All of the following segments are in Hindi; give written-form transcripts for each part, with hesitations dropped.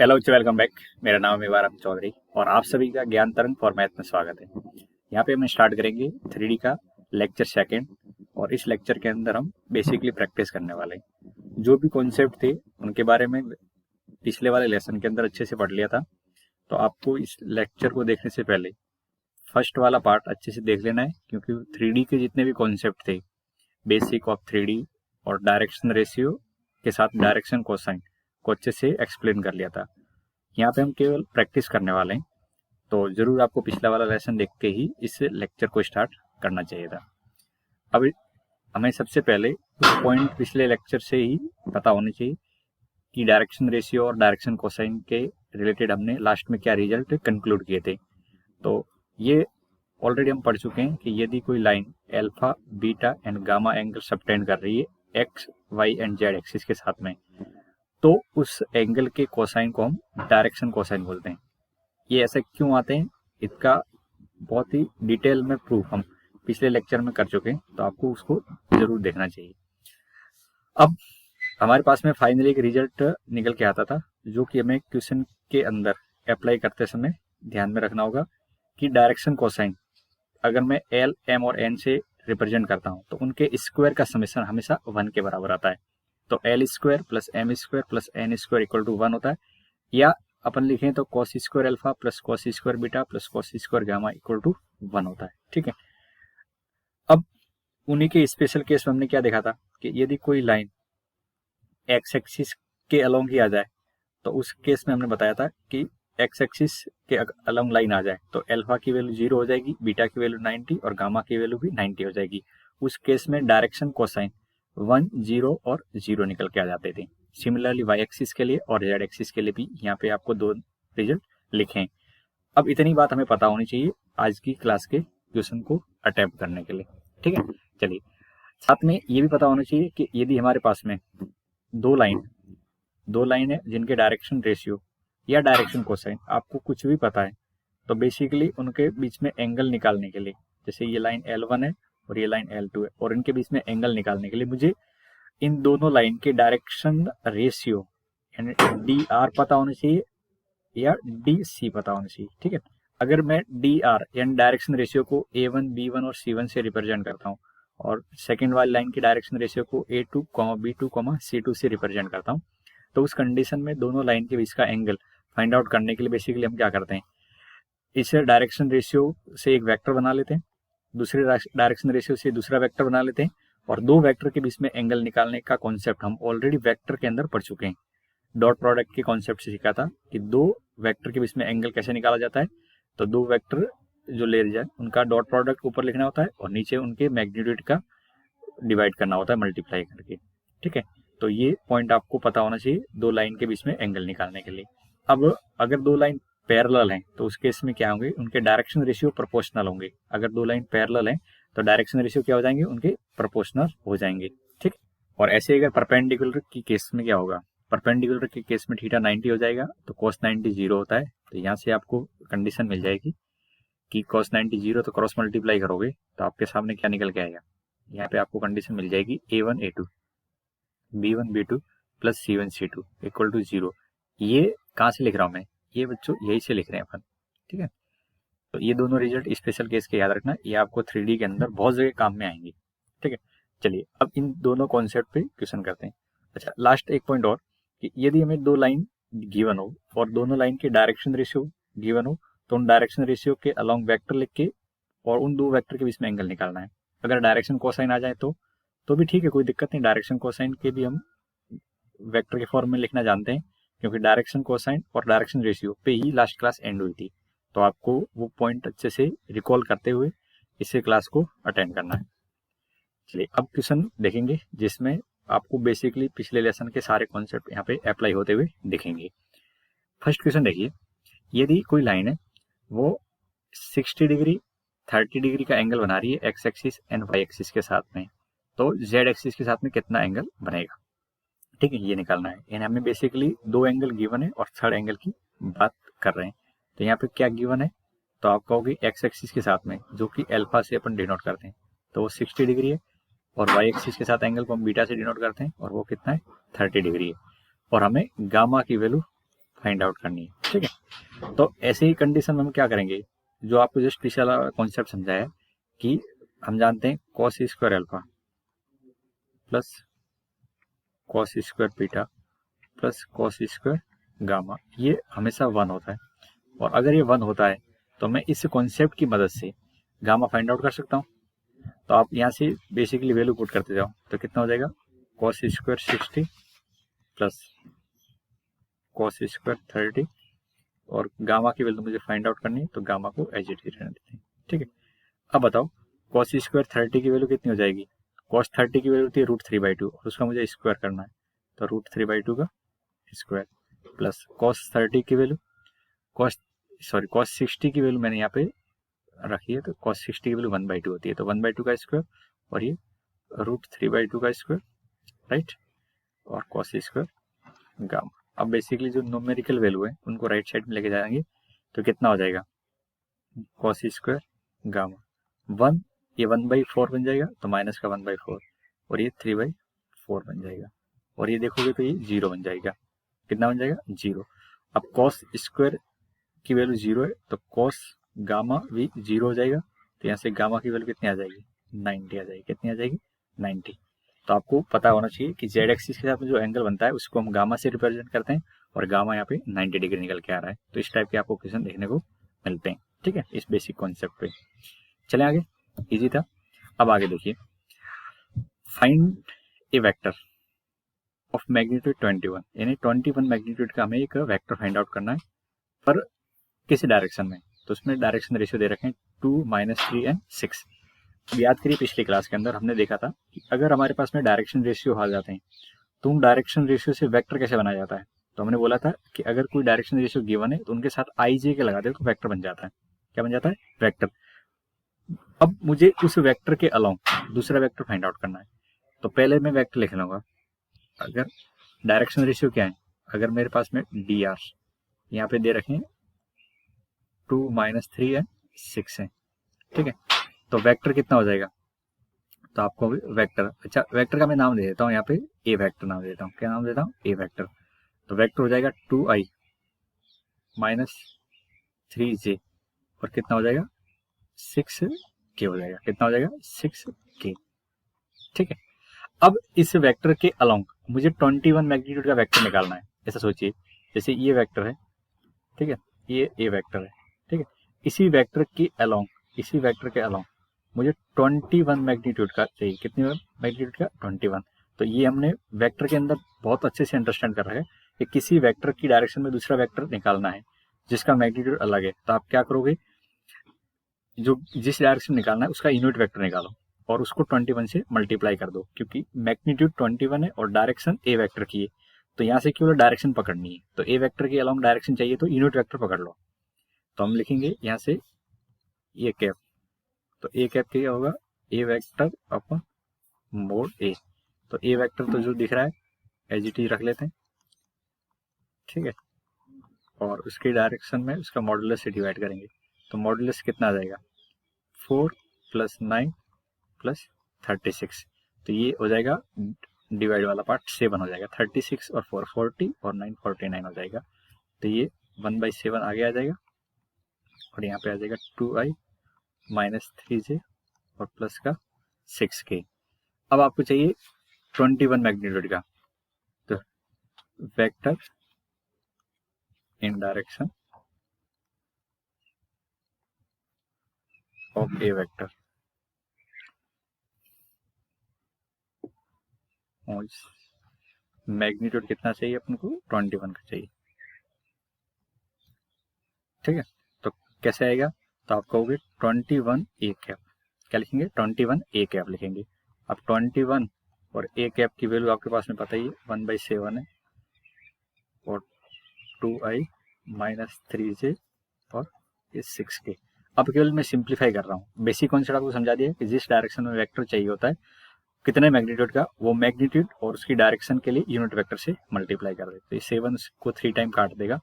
Hello welcome back. मेरा नाम है वारम चौधरी और आप सभी का ज्ञान तरंग फॉर मैथ में स्वागत है। यहाँ पे हम स्टार्ट करेंगे 3D का लेक्चर सेकंड और इस लेक्चर के अंदर हम बेसिकली प्रैक्टिस करने वाले हैं। जो भी कॉन्सेप्ट थे उनके बारे में पिछले वाले लेसन के अंदर अच्छे से पढ़ लिया था, तो आपको इस लेक्चर को देखने से पहले फर्स्ट वाला पार्ट अच्छे से देख लेना है, क्योंकि 3D के जितने भी कॉन्सेप्ट थे, बेसिक ऑफ 3D और डायरेक्शन रेशियो के साथ डायरेक्शन कोसाइन को अच्छे से एक्सप्लेन कर लिया था। यहाँ पे हम केवल प्रैक्टिस करने वाले हैं, तो जरूर आपको पिछला वाला लेसन देख के ही इस लेक्चर को स्टार्ट करना चाहिए था। अब हमें सबसे पहले कुछ पॉइंट पिछले लेक्चर से ही पता होने चाहिए कि डायरेक्शन रेशियो और डायरेक्शन कोसाइन के रिलेटेड हमने लास्ट में क्या रिजल्ट कंक्लूड किए थे। तो ये ऑलरेडी हम पढ़ चुके हैं कि यदि कोई line alpha, beta and gamma angle subtend कर रही है X, Y and Z axis के साथ में, तो उस एंगल के कोसाइन को हम डायरेक्शन कोसाइन बोलते हैं। ये ऐसे क्यों आते हैं, इसका बहुत ही डिटेल में प्रूफ हम पिछले लेक्चर में कर चुके हैं, तो आपको उसको जरूर देखना चाहिए। अब हमारे पास में फाइनली एक रिजल्ट निकल के आता था, जो कि हमें क्वेश्चन के अंदर अप्लाई करते समय ध्यान में रखना होगा कि डायरेक्शन कोसाइन अगर मैं एल, एम और एन से रिप्रेजेंट करता हूं तो उनके स्क्वायर का समेशन हमेशा 1 के बराबर आता है। तो L square plus M square plus N square equal to 1 होता है, या अपन लिखें तो cos square alpha plus cos square beta plus cos square gamma equal to 1 होता है। ठीक है, अब उन्हीं के स्पेशल केस में हमने क्या देखा था कि यदि कोई लाइन एक्स एक्सिस के अलोंग ही आ जाए, तो उस केस में हमने बताया था कि एक्स एक्सिस के अलोंग लाइन आ जाए तो अल्फा की वैल्यू 0 हो जाएगी, बीटा की वैल्यू 90 और गामा की वैल्यू भी 90 हो जाएगी। उस केस में डायरेक्शन कोसाइन 1, 0 और 0 निकल के आ जाते थे। सिमिलरली वाई एक्सिस के लिए और जेड एक्सिस के लिए भी यहाँ पे आपको दो रिजल्ट लिखे। अब इतनी बात हमें पता होनी चाहिए आज की क्लास के क्वेश्चन को अटेम्प्ट करने के लिए। ठीक है, चलिए साथ में ये भी पता होना चाहिए कि यदि हमारे पास में दो लाइन है जिनके डायरेक्शन रेशियो या डायरेक्शन कोसाइन आपको कुछ भी पता है, तो बेसिकली उनके बीच में एंगल निकालने के लिए, जैसे ये लाइन L1 है और ये लाइन L2 है, और इनके बीच में एंगल निकालने के लिए मुझे इन दोनों लाइन के डायरेक्शन रेशियो यानी DR पता होना चाहिए या DC पता होना चाहिए। ठीक है, अगर मैं DR यानी डायरेक्शन रेशियो को A1, B1 और C1 से रिप्रेजेंट करता हूँ और सेकेंड वाली लाइन की डायरेक्शन रेशियो को A2, B2, C2 से रिप्रेजेंट करता हूँ, तो उस कंडीशन में दोनों लाइन के बीच का एंगल फाइंड आउट करने के लिए बेसिकली हम क्या करते हैं, इसे डायरेक्शन रेशियो से एक वेक्टर बना लेते हैं, दूसरे डायरेक्शन रेशियो से दूसरा वेक्टर बना लेते हैं, और दो वेक्टर के बीच में एंगल निकालने का कॉन्सेप्ट हम ऑलरेडी वेक्टर के अंदर पढ़ चुके हैं। डॉट प्रोडक्ट के कॉन्सेप्ट से सीखा था कि दो वेक्टर के बीच में एंगल कैसे निकाला जाता है। तो दो वेक्टर जो ले जाए उनका डॉट प्रोडक्ट ऊपर लिखना होता है और नीचे उनके मैग्नीट्यूड का डिवाइड करना होता है मल्टीप्लाई करके। ठीक है, तो ये पॉइंट आपको पता होना चाहिए दो लाइन के बीच में एंगल निकालने के लिए। अब अगर दो लाइन पैरेलल हैं तो उस केस में क्या होंगे, उनके डायरेक्शन रेशियो प्रोपोर्शनल होंगे। अगर दो लाइन पैरेलल हैं तो डायरेक्शन रेशियो क्या हो जाएंगे, उनके प्रोपोर्शनल हो जाएंगे। ठीक, और ऐसे अगर परपेंडिकुलर की केस में क्या होगा, परपेंडिकुलर के केस में थीटा 90 हो जाएगा तो cos 90 0 होता है। तो यहाँ से आपको कंडीशन मिल जाएगी कि cos 90 0, तो क्रॉस मल्टीप्लाई करोगे तो आपके सामने क्या निकल के आएगा, यहाँ पे आपको कंडीशन मिल जाएगी A1 A2 B1 B2 plus C1 C2 equal to 0। ये कहाँ से लिख रहा हूँ मैं, ये बच्चों यही से लिख रहे हैं अपन। ठीक है, तो ये दोनों रिजल्ट स्पेशल केस के याद रखना, ये आपको 3D के अंदर बहुत जगह काम में आएंगे। ठीक है, चलिए अब इन दोनों कॉन्सेप्ट पे क्वेश्चन करते हैं। अच्छा, लास्ट एक पॉइंट और कि यदि हमें दो लाइन गिवन हो और दोनों लाइन के डायरेक्शन रेशियो गिवन हो, तो उन डायरेक्शन रेशियो के अलोंग वेक्टर लिख के और उन दो वेक्टर के बीच में एंगल निकालना है। अगर डायरेक्शन कोसाइन आ जाए तो भी ठीक है, कोई दिक्कत नहीं। डायरेक्शन कोसाइन के भी हम वेक्टर के फॉर्म में लिखना जानते हैं, क्योंकि डायरेक्शन कोसाइन और डायरेक्शन रेशियो पे ही लास्ट क्लास एंड हुई थी। तो आपको वो पॉइंट अच्छे से रिकॉल करते हुए इसे क्लास को अटेंड करना है। चलिए अब क्वेश्चन देखेंगे जिसमें आपको बेसिकली पिछले लेसन के सारे कॉन्सेप्ट यहाँ पे अप्लाई होते हुए दिखेंगे। फर्स्ट क्वेश्चन देखिए, यदि कोई लाइन है वो 60 डिग्री 30 डिग्री का एंगल बना रही है X axis and Y axis के साथ में, तो जेड एक्सिस के साथ में कितना एंगल बनेगा। ठीक है, ये निकालना है। यानी हमें बेसिकली दो एंगल गिवन है और थर्ड एंगल की बात कर रहे हैं। तो यहाँ पे क्या गिवन है, तो आप कहोगे एक्स एक्सिस के साथ में, जो कि अल्फा से अपन डिनोट करते हैं, तो वो 60 डिग्री है, और वाई एक्सिस के साथ एंगल को हम बीटा से डिनोट करते हैं और वो कितना है 30 डिग्री है, और हमें गामा की वैल्यू फाइंड आउट करनी है। ठीक है, तो ऐसे ही कंडीशन में हम क्या करेंगे, जो आपको जस्ट पिछला कॉन्सेप्ट समझाया कि हम जानते हैं cos square alpha plus cos square beta plus cos square gamma, ये हमेशा 1 होता है। और अगर ये 1 होता है तो मैं इस कॉन्सेप्ट की मदद से गामा फाइंड आउट कर सकता हूँ। तो आप यहाँ से बेसिकली वैल्यू पुट करते जाओ, तो कितना हो जाएगा, cos square 60 plus cos square 30, और गामा की वैल्यू मुझे फाइंड आउट करनी है, तो गामा को एज इट इज रहने देते हैं। ठीक है, अब बताओ कॉस स्क्वायर 30 की वैल्यू कितनी हो जाएगी, कॉस 30 की वैल्यू होती है √3/2, और उसका मुझे स्क्वायर करना है, तो √3/2 का स्क्वायर प्लस कॉस 30 की वैल्यू, कॉस 60 की वैल्यू मैंने यहाँ पे रखी है, तो कॉस 60 की वैल्यू 1/2 होती है, तो 1/2 का स्क्वायर और ये √3/2 का स्क्वायर, राइट, और कॉस स्क्वायर गामा। अब बेसिकली जो न्यूमेरिकल वैल्यू है उनको राइट साइड में लेके जाएंगे, तो कितना हो जाएगा, कॉस स्क्वायर गामा 1, ये 1/4 बन जाएगा, तो माइनस का 1/4, और ये 3/4 बन जाएगा, और ये देखोगे तो ये 0 बन जाएगा। कितना बन जाएगा, 0। अब कॉस स्क्वायर की वैल्यू 0 है, तो कॉस गामा भी 0 हो जाएगा, तो यहाँ से गामा की वैल्यू कितनी आ जाएगी, 90 आ जाएगी। कितनी आ जाएगी, 90। तो आपको पता होना चाहिए कि जेड एक्सिस के साथ में जो एंगल बनता है उसको हम गामा से रिप्रेजेंट करते हैं, और गामा यहाँ पे 90 डिग्री निकल के आ रहा है। तो इस टाइप के आपको क्वेश्चन देखने को मिलते हैं। ठीक है, इस बेसिक कॉन्सेप्ट पे चले आगे, इजी था। अब आगे देखिए, find A vector of magnitude 21, यानी 21 मैग्नीट्यूड का हमें एक वेक्टर फाइंड आउट करना है, पर किस डायरेक्शन में, तो उसमें डायरेक्शन रेशियो दे रखे हैं 2, -3 एंड 6। याद करिए पिछली क्लास के अंदर हमने देखा था कि अगर हमारे पास में डायरेक्शन रेशियो आ जाते हैं तो उन डायरेक्शन रेशियो से वेक्टर कैसे बनाया जाता है। तो हमने बोला था कि अगर कोई डायरेक्शन रेशियो गिवन है तो उनके साथ IJ के लगा दे तो वेक्टर बन जाता है। क्या बन जाता है, वेक्टर। अब मुझे उस वेक्टर के अलावा दूसरा वेक्टर फाइंड आउट करना है, तो पहले मैं वेक्टर लिख लूंगा। अगर डायरेक्शन रेशियो क्या है, अगर मेरे पास में DR यहाँ पे दे रखे हैं 2, -3 एंड 6 है। ठीक है, तो वेक्टर कितना हो जाएगा, तो आपको वेक्टर, अच्छा वेक्टर का मैं नाम दे देता हूँ यहाँ पे, ए वेक्टर नाम देता हूँ। क्या नाम देता हूँ, ए वेक्टर। तो वेक्टर हो जाएगा 2i -3j, और कितना हो जाएगा, 6k हो जाएगा। कितना हो जाएगा, 6k। ठीक है, अब इस वेक्टर के अलोंग मुझे 21 मैग्नीट्यूड का वेक्टर निकालना है। ऐसा सोचिए, जैसे ये वेक्टर है, ठीक है, ये ए वेक्टर है, ठीक है, इसी वेक्टर के अलोंग मुझे 21 मैग्नीट्यूड का चाहिए। कितनी मैग्नीट्यूड का, 21। तो ये हमने वेक्टर के अंदर बहुत अच्छे से अंडरस्टैंड कर रहा है कि किसी वेक्टर की डायरेक्शन में दूसरा वेक्टर निकालना है जिसका मैग्नीट्यूड अलग है। तो आप क्या करोगे, जो जिस डायरेक्शन निकालना है उसका यूनिट वेक्टर निकालो और उसको 21 से मल्टीप्लाई कर दो, क्योंकि मैग्नीट्यूड 21 है और डायरेक्शन ए वेक्टर की है, तो यहाँ से केवल डायरेक्शन पकड़नी है। तो ए वेक्टर के अलाउंग डायरेक्शन चाहिए तो यूनिट वेक्टर पकड़ लो। तो हम लिखेंगे यहाँ से ए कैप, तो ए कैप क्या होगा, ए वेक्टर अपॉन मोड ए। तो ए वेक्टर तो जो दिख रहा है एज इट इज रख लेते हैं, ठीक है, और उसकी डायरेक्शन में उसका मॉडुलस से डिवाइड करेंगे। तो मॉडुलस कितना आ जाएगा, 4 + 9 + 36। तो ये हो जाएगा डिवाइड वाला पार्ट 7 हो जाएगा, 36 और 4 40 और 9 49 हो जाएगा। तो ये 1/7 आगे आ जाएगा, और यहाँ पे आ जाएगा 2i -3j और प्लस का 6k। अब आपको चाहिए 21 मैग्नीट्यूड का, तो vector in direction of A vector, magnitude कितना चाहिए अपन को, 21 का चाहिए। ठीक है, तो कैसे आएगा, तो आप कहोगे 21 ए कैप, क्या लिखेंगे, 21 ए कैप लिखेंगे। अब 21 और ए कैप की वैल्यू आपके पास में पता ही है, 1/7 है, और 2i -3j और ये 6k। अब केवल मैं सिंप्लीफाई कर रहा हूँ, बेसिक कॉन्सेप्ट आपको समझा दिया कि जिस डायरेक्शन में वेक्टर चाहिए होता है कितने मैग्नीट्यूड का, वो मैग्नीट्यूड और उसकी डायरेक्शन के लिए यूनिट वेक्टर से मल्टीप्लाई कर देते। तो ये 7 को 3 टाइम काट देगा,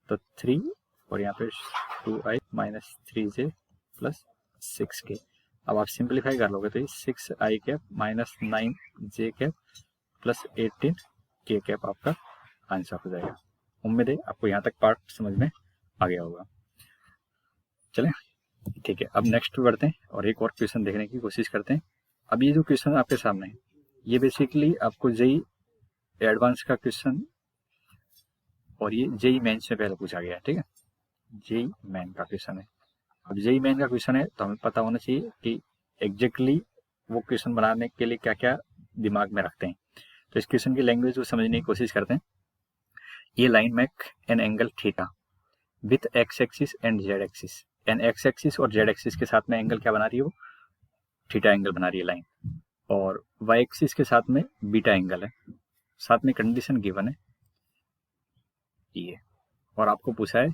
तो 3 और यहाँ पे 2i -3j + 6k। अब आप सिंप्लीफाई कर लोगे तो ये 6i cap -9j cap + 18k cap आपका आंसर हो जाएगा। उम्मीद है आपको यहाँ तक पार्ट समझ में आ गया होगा। चलें, ठीक है, अब नेक्स्ट बढ़ते हैं और एक और क्वेश्चन देखने की कोशिश करते हैं। अब ये जो क्वेश्चन आपके सामने है ये बेसिकली आपको जेई एडवांस का क्वेश्चन और ये जेई मेंस में पहले पूछा गया है, ठीक है, जेई मेन का क्वेश्चन है। अब जेई मेन का क्वेश्चन है तो हमें पता होना चाहिए कि एग्जैक्टली वो क्वेश्चन बनाने के लिए क्या क्या दिमाग में रखते हैं। तो इस क्वेश्चन की लैंग्वेज को समझने की कोशिश करते हैं। ये line make an angle theta with X axis and Z axis, and X axis और जेड एक्सिस के साथ में एंगल क्या बना रही है, वो थीटा एंगल बना रही है लाइन, और वाई एक्सिस के साथ में बीटा एंगल है, साथ में कंडीशन गिवन है ये, और आपको पूछा है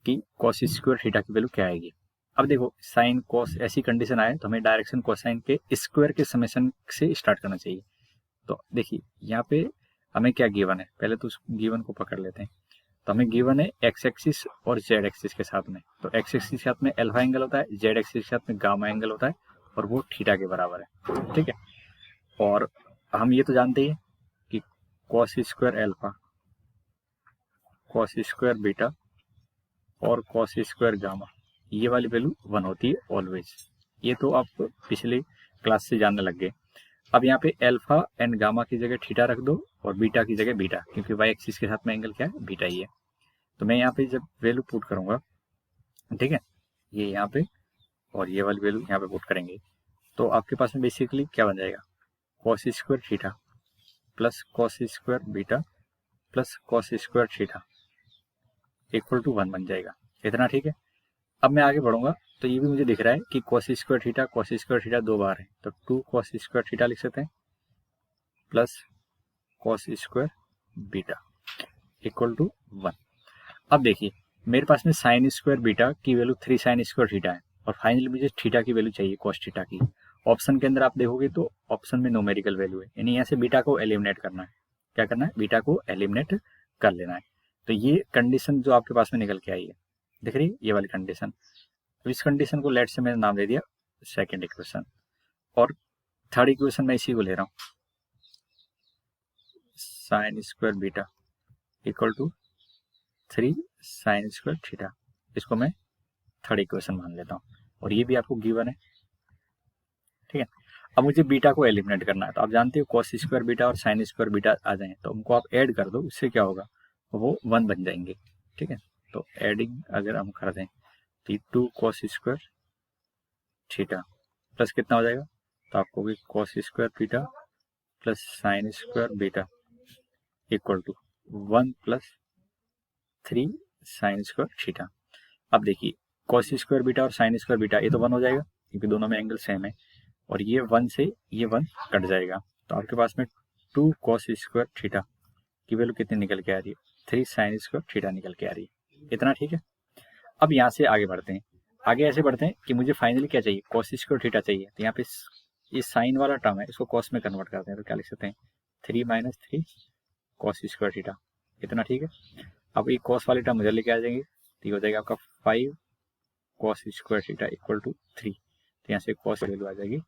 कि कॉस स्क्वायर थीटा की वैल्यू क्या आएगी। अब देखो साइन कॉस ऐसी कंडीशन आए तो हमें डायरेक्शन कोसाइन के स्क्वायर के समेशन से स्टार्ट करना चाहिए। तो देखिए यहाँ पे हमें क्या गिवन है, पहले तो उस गिवन को पकड़ लेते हैं। तो हमें गिवन है एक्स एक्सिस और जेड एक्सिस के साथ में, तो एक्स एक्सिस के साथ में अल्फा एंगल होता है, जेड एक्सिस के साथ में गामा एंगल होता है, और वो थीटा के बराबर है, ठीक है। और हम ये तो जानते ही कि cos square alpha, cos square beta और कॉस स्क्वायर गामा, ये वाली वैल्यू 1 होती है ऑलवेज। ये तो आप पिछले क्लास से जानने लग गए। अब यहाँ पे अल्फा एंड गामा की जगह थीटा रख दो और बीटा की जगह बीटा, क्योंकि वाई एक्सिस के साथ में एंगल क्या है, बीटा ही है। तो मैं यहाँ पे जब वैल्यू पुट करूंगा, ठीक है, ये यहाँ पे और ये वाली वैल्यू यहाँ पे पुट करेंगे, तो आपके पास में बेसिकली क्या बन जाएगा, cos square theta plus cos square beta plus cos square theta equal to 1 बन जाएगा। इतना ठीक है। अब मैं आगे बढ़ूंगा तो ये भी मुझे दिख रहा है कि कॉस स्क्वायर थीटा 2 बार है, तो 2 कॉस स्क्वायर थीटा लिख सकते हैं plus cos square beta equal to 1। अब देखिए मेरे पास में साइन स्क्वायर बीटा की वैल्यू 3 साइन स्क्वायर थीटा है, और फाइनली मुझे थीटा की वैल्यू चाहिए कॉस थीटा की। ऑप्शन के अंदर आप देखोगे तो ऑप्शन में न्यूमेरिकल वैल्यू है, यानी यहाँ से बीटा को एलिमिनेट करना है। क्या करना है, बीटा को एलिमिनेट कर लेना है। तो ये कंडीशन जो आपके पास में निकल के आई है, दिख रही है ये वाली कंडीशन। तो इस कंडीशन को लेट से मैंने नाम दे दिया सेकेंड इक्वेशन, और थर्ड इक्वेशन मैं इसी को ले रहा हूँ, sine square beta equal to 3 sine square theta, इसको मैं थर्ड इक्वेशन मान लेता हूँ, और ये भी आपको गिवन है, ठीक है। अब मुझे बीटा को एलिमिनेट करना है, तो आप जानते हो कॉस स्क्वायर बीटा और साइन स्क्वायर बीटा आ जाए तो उनको आप ऐड कर दो, उससे क्या होगा, वो 1 बन जाएंगे, ठीक है। तो एडिंग अगर हम कर दें तो 2 कॉस स्क्वायर थीटा प्लस कितना हो जाएगा, तो आपको भी cos square beta plus sine square beta equal to 1 plus 3 sine square theta. अब देखिए कॉस स्क्वायर बीटा और साइन स्क्वायर बीटा ये तो 1 हो जाएगा क्योंकि दोनों में एंगल सेम है, और ये 1 से ये 1 कट जाएगा, तो आपके पास में 2 कॉस स्क्वायर थीटा की वैल्यू कितनी निकल के आ रही है, 3 साइन स्क्वायर थीटा निकल के आ रही है। इतना ठीक है। अब यहाँ से आगे बढ़ते हैं, आगे ऐसे बढ़ते हैं कि मुझे फाइनली क्या चाहिए, कॉस स्क्वायर थीटा चाहिए। तो यहाँ पे ये साइन वाला टर्म है, इसको कॉस में कन्वर्ट करते हैं, तो क्या लिख सकते हैं 3 माइनस 3 कॉस स्क्वायर थीटा। इतना ठीक है। अब ये कॉस वाले टर्म उधर लेके आ जाएंगे, तो ये हो जाएगा आपका 5 cos square theta equal to 3। तो यहाँ से कॉस वैल्यू आ जाएगी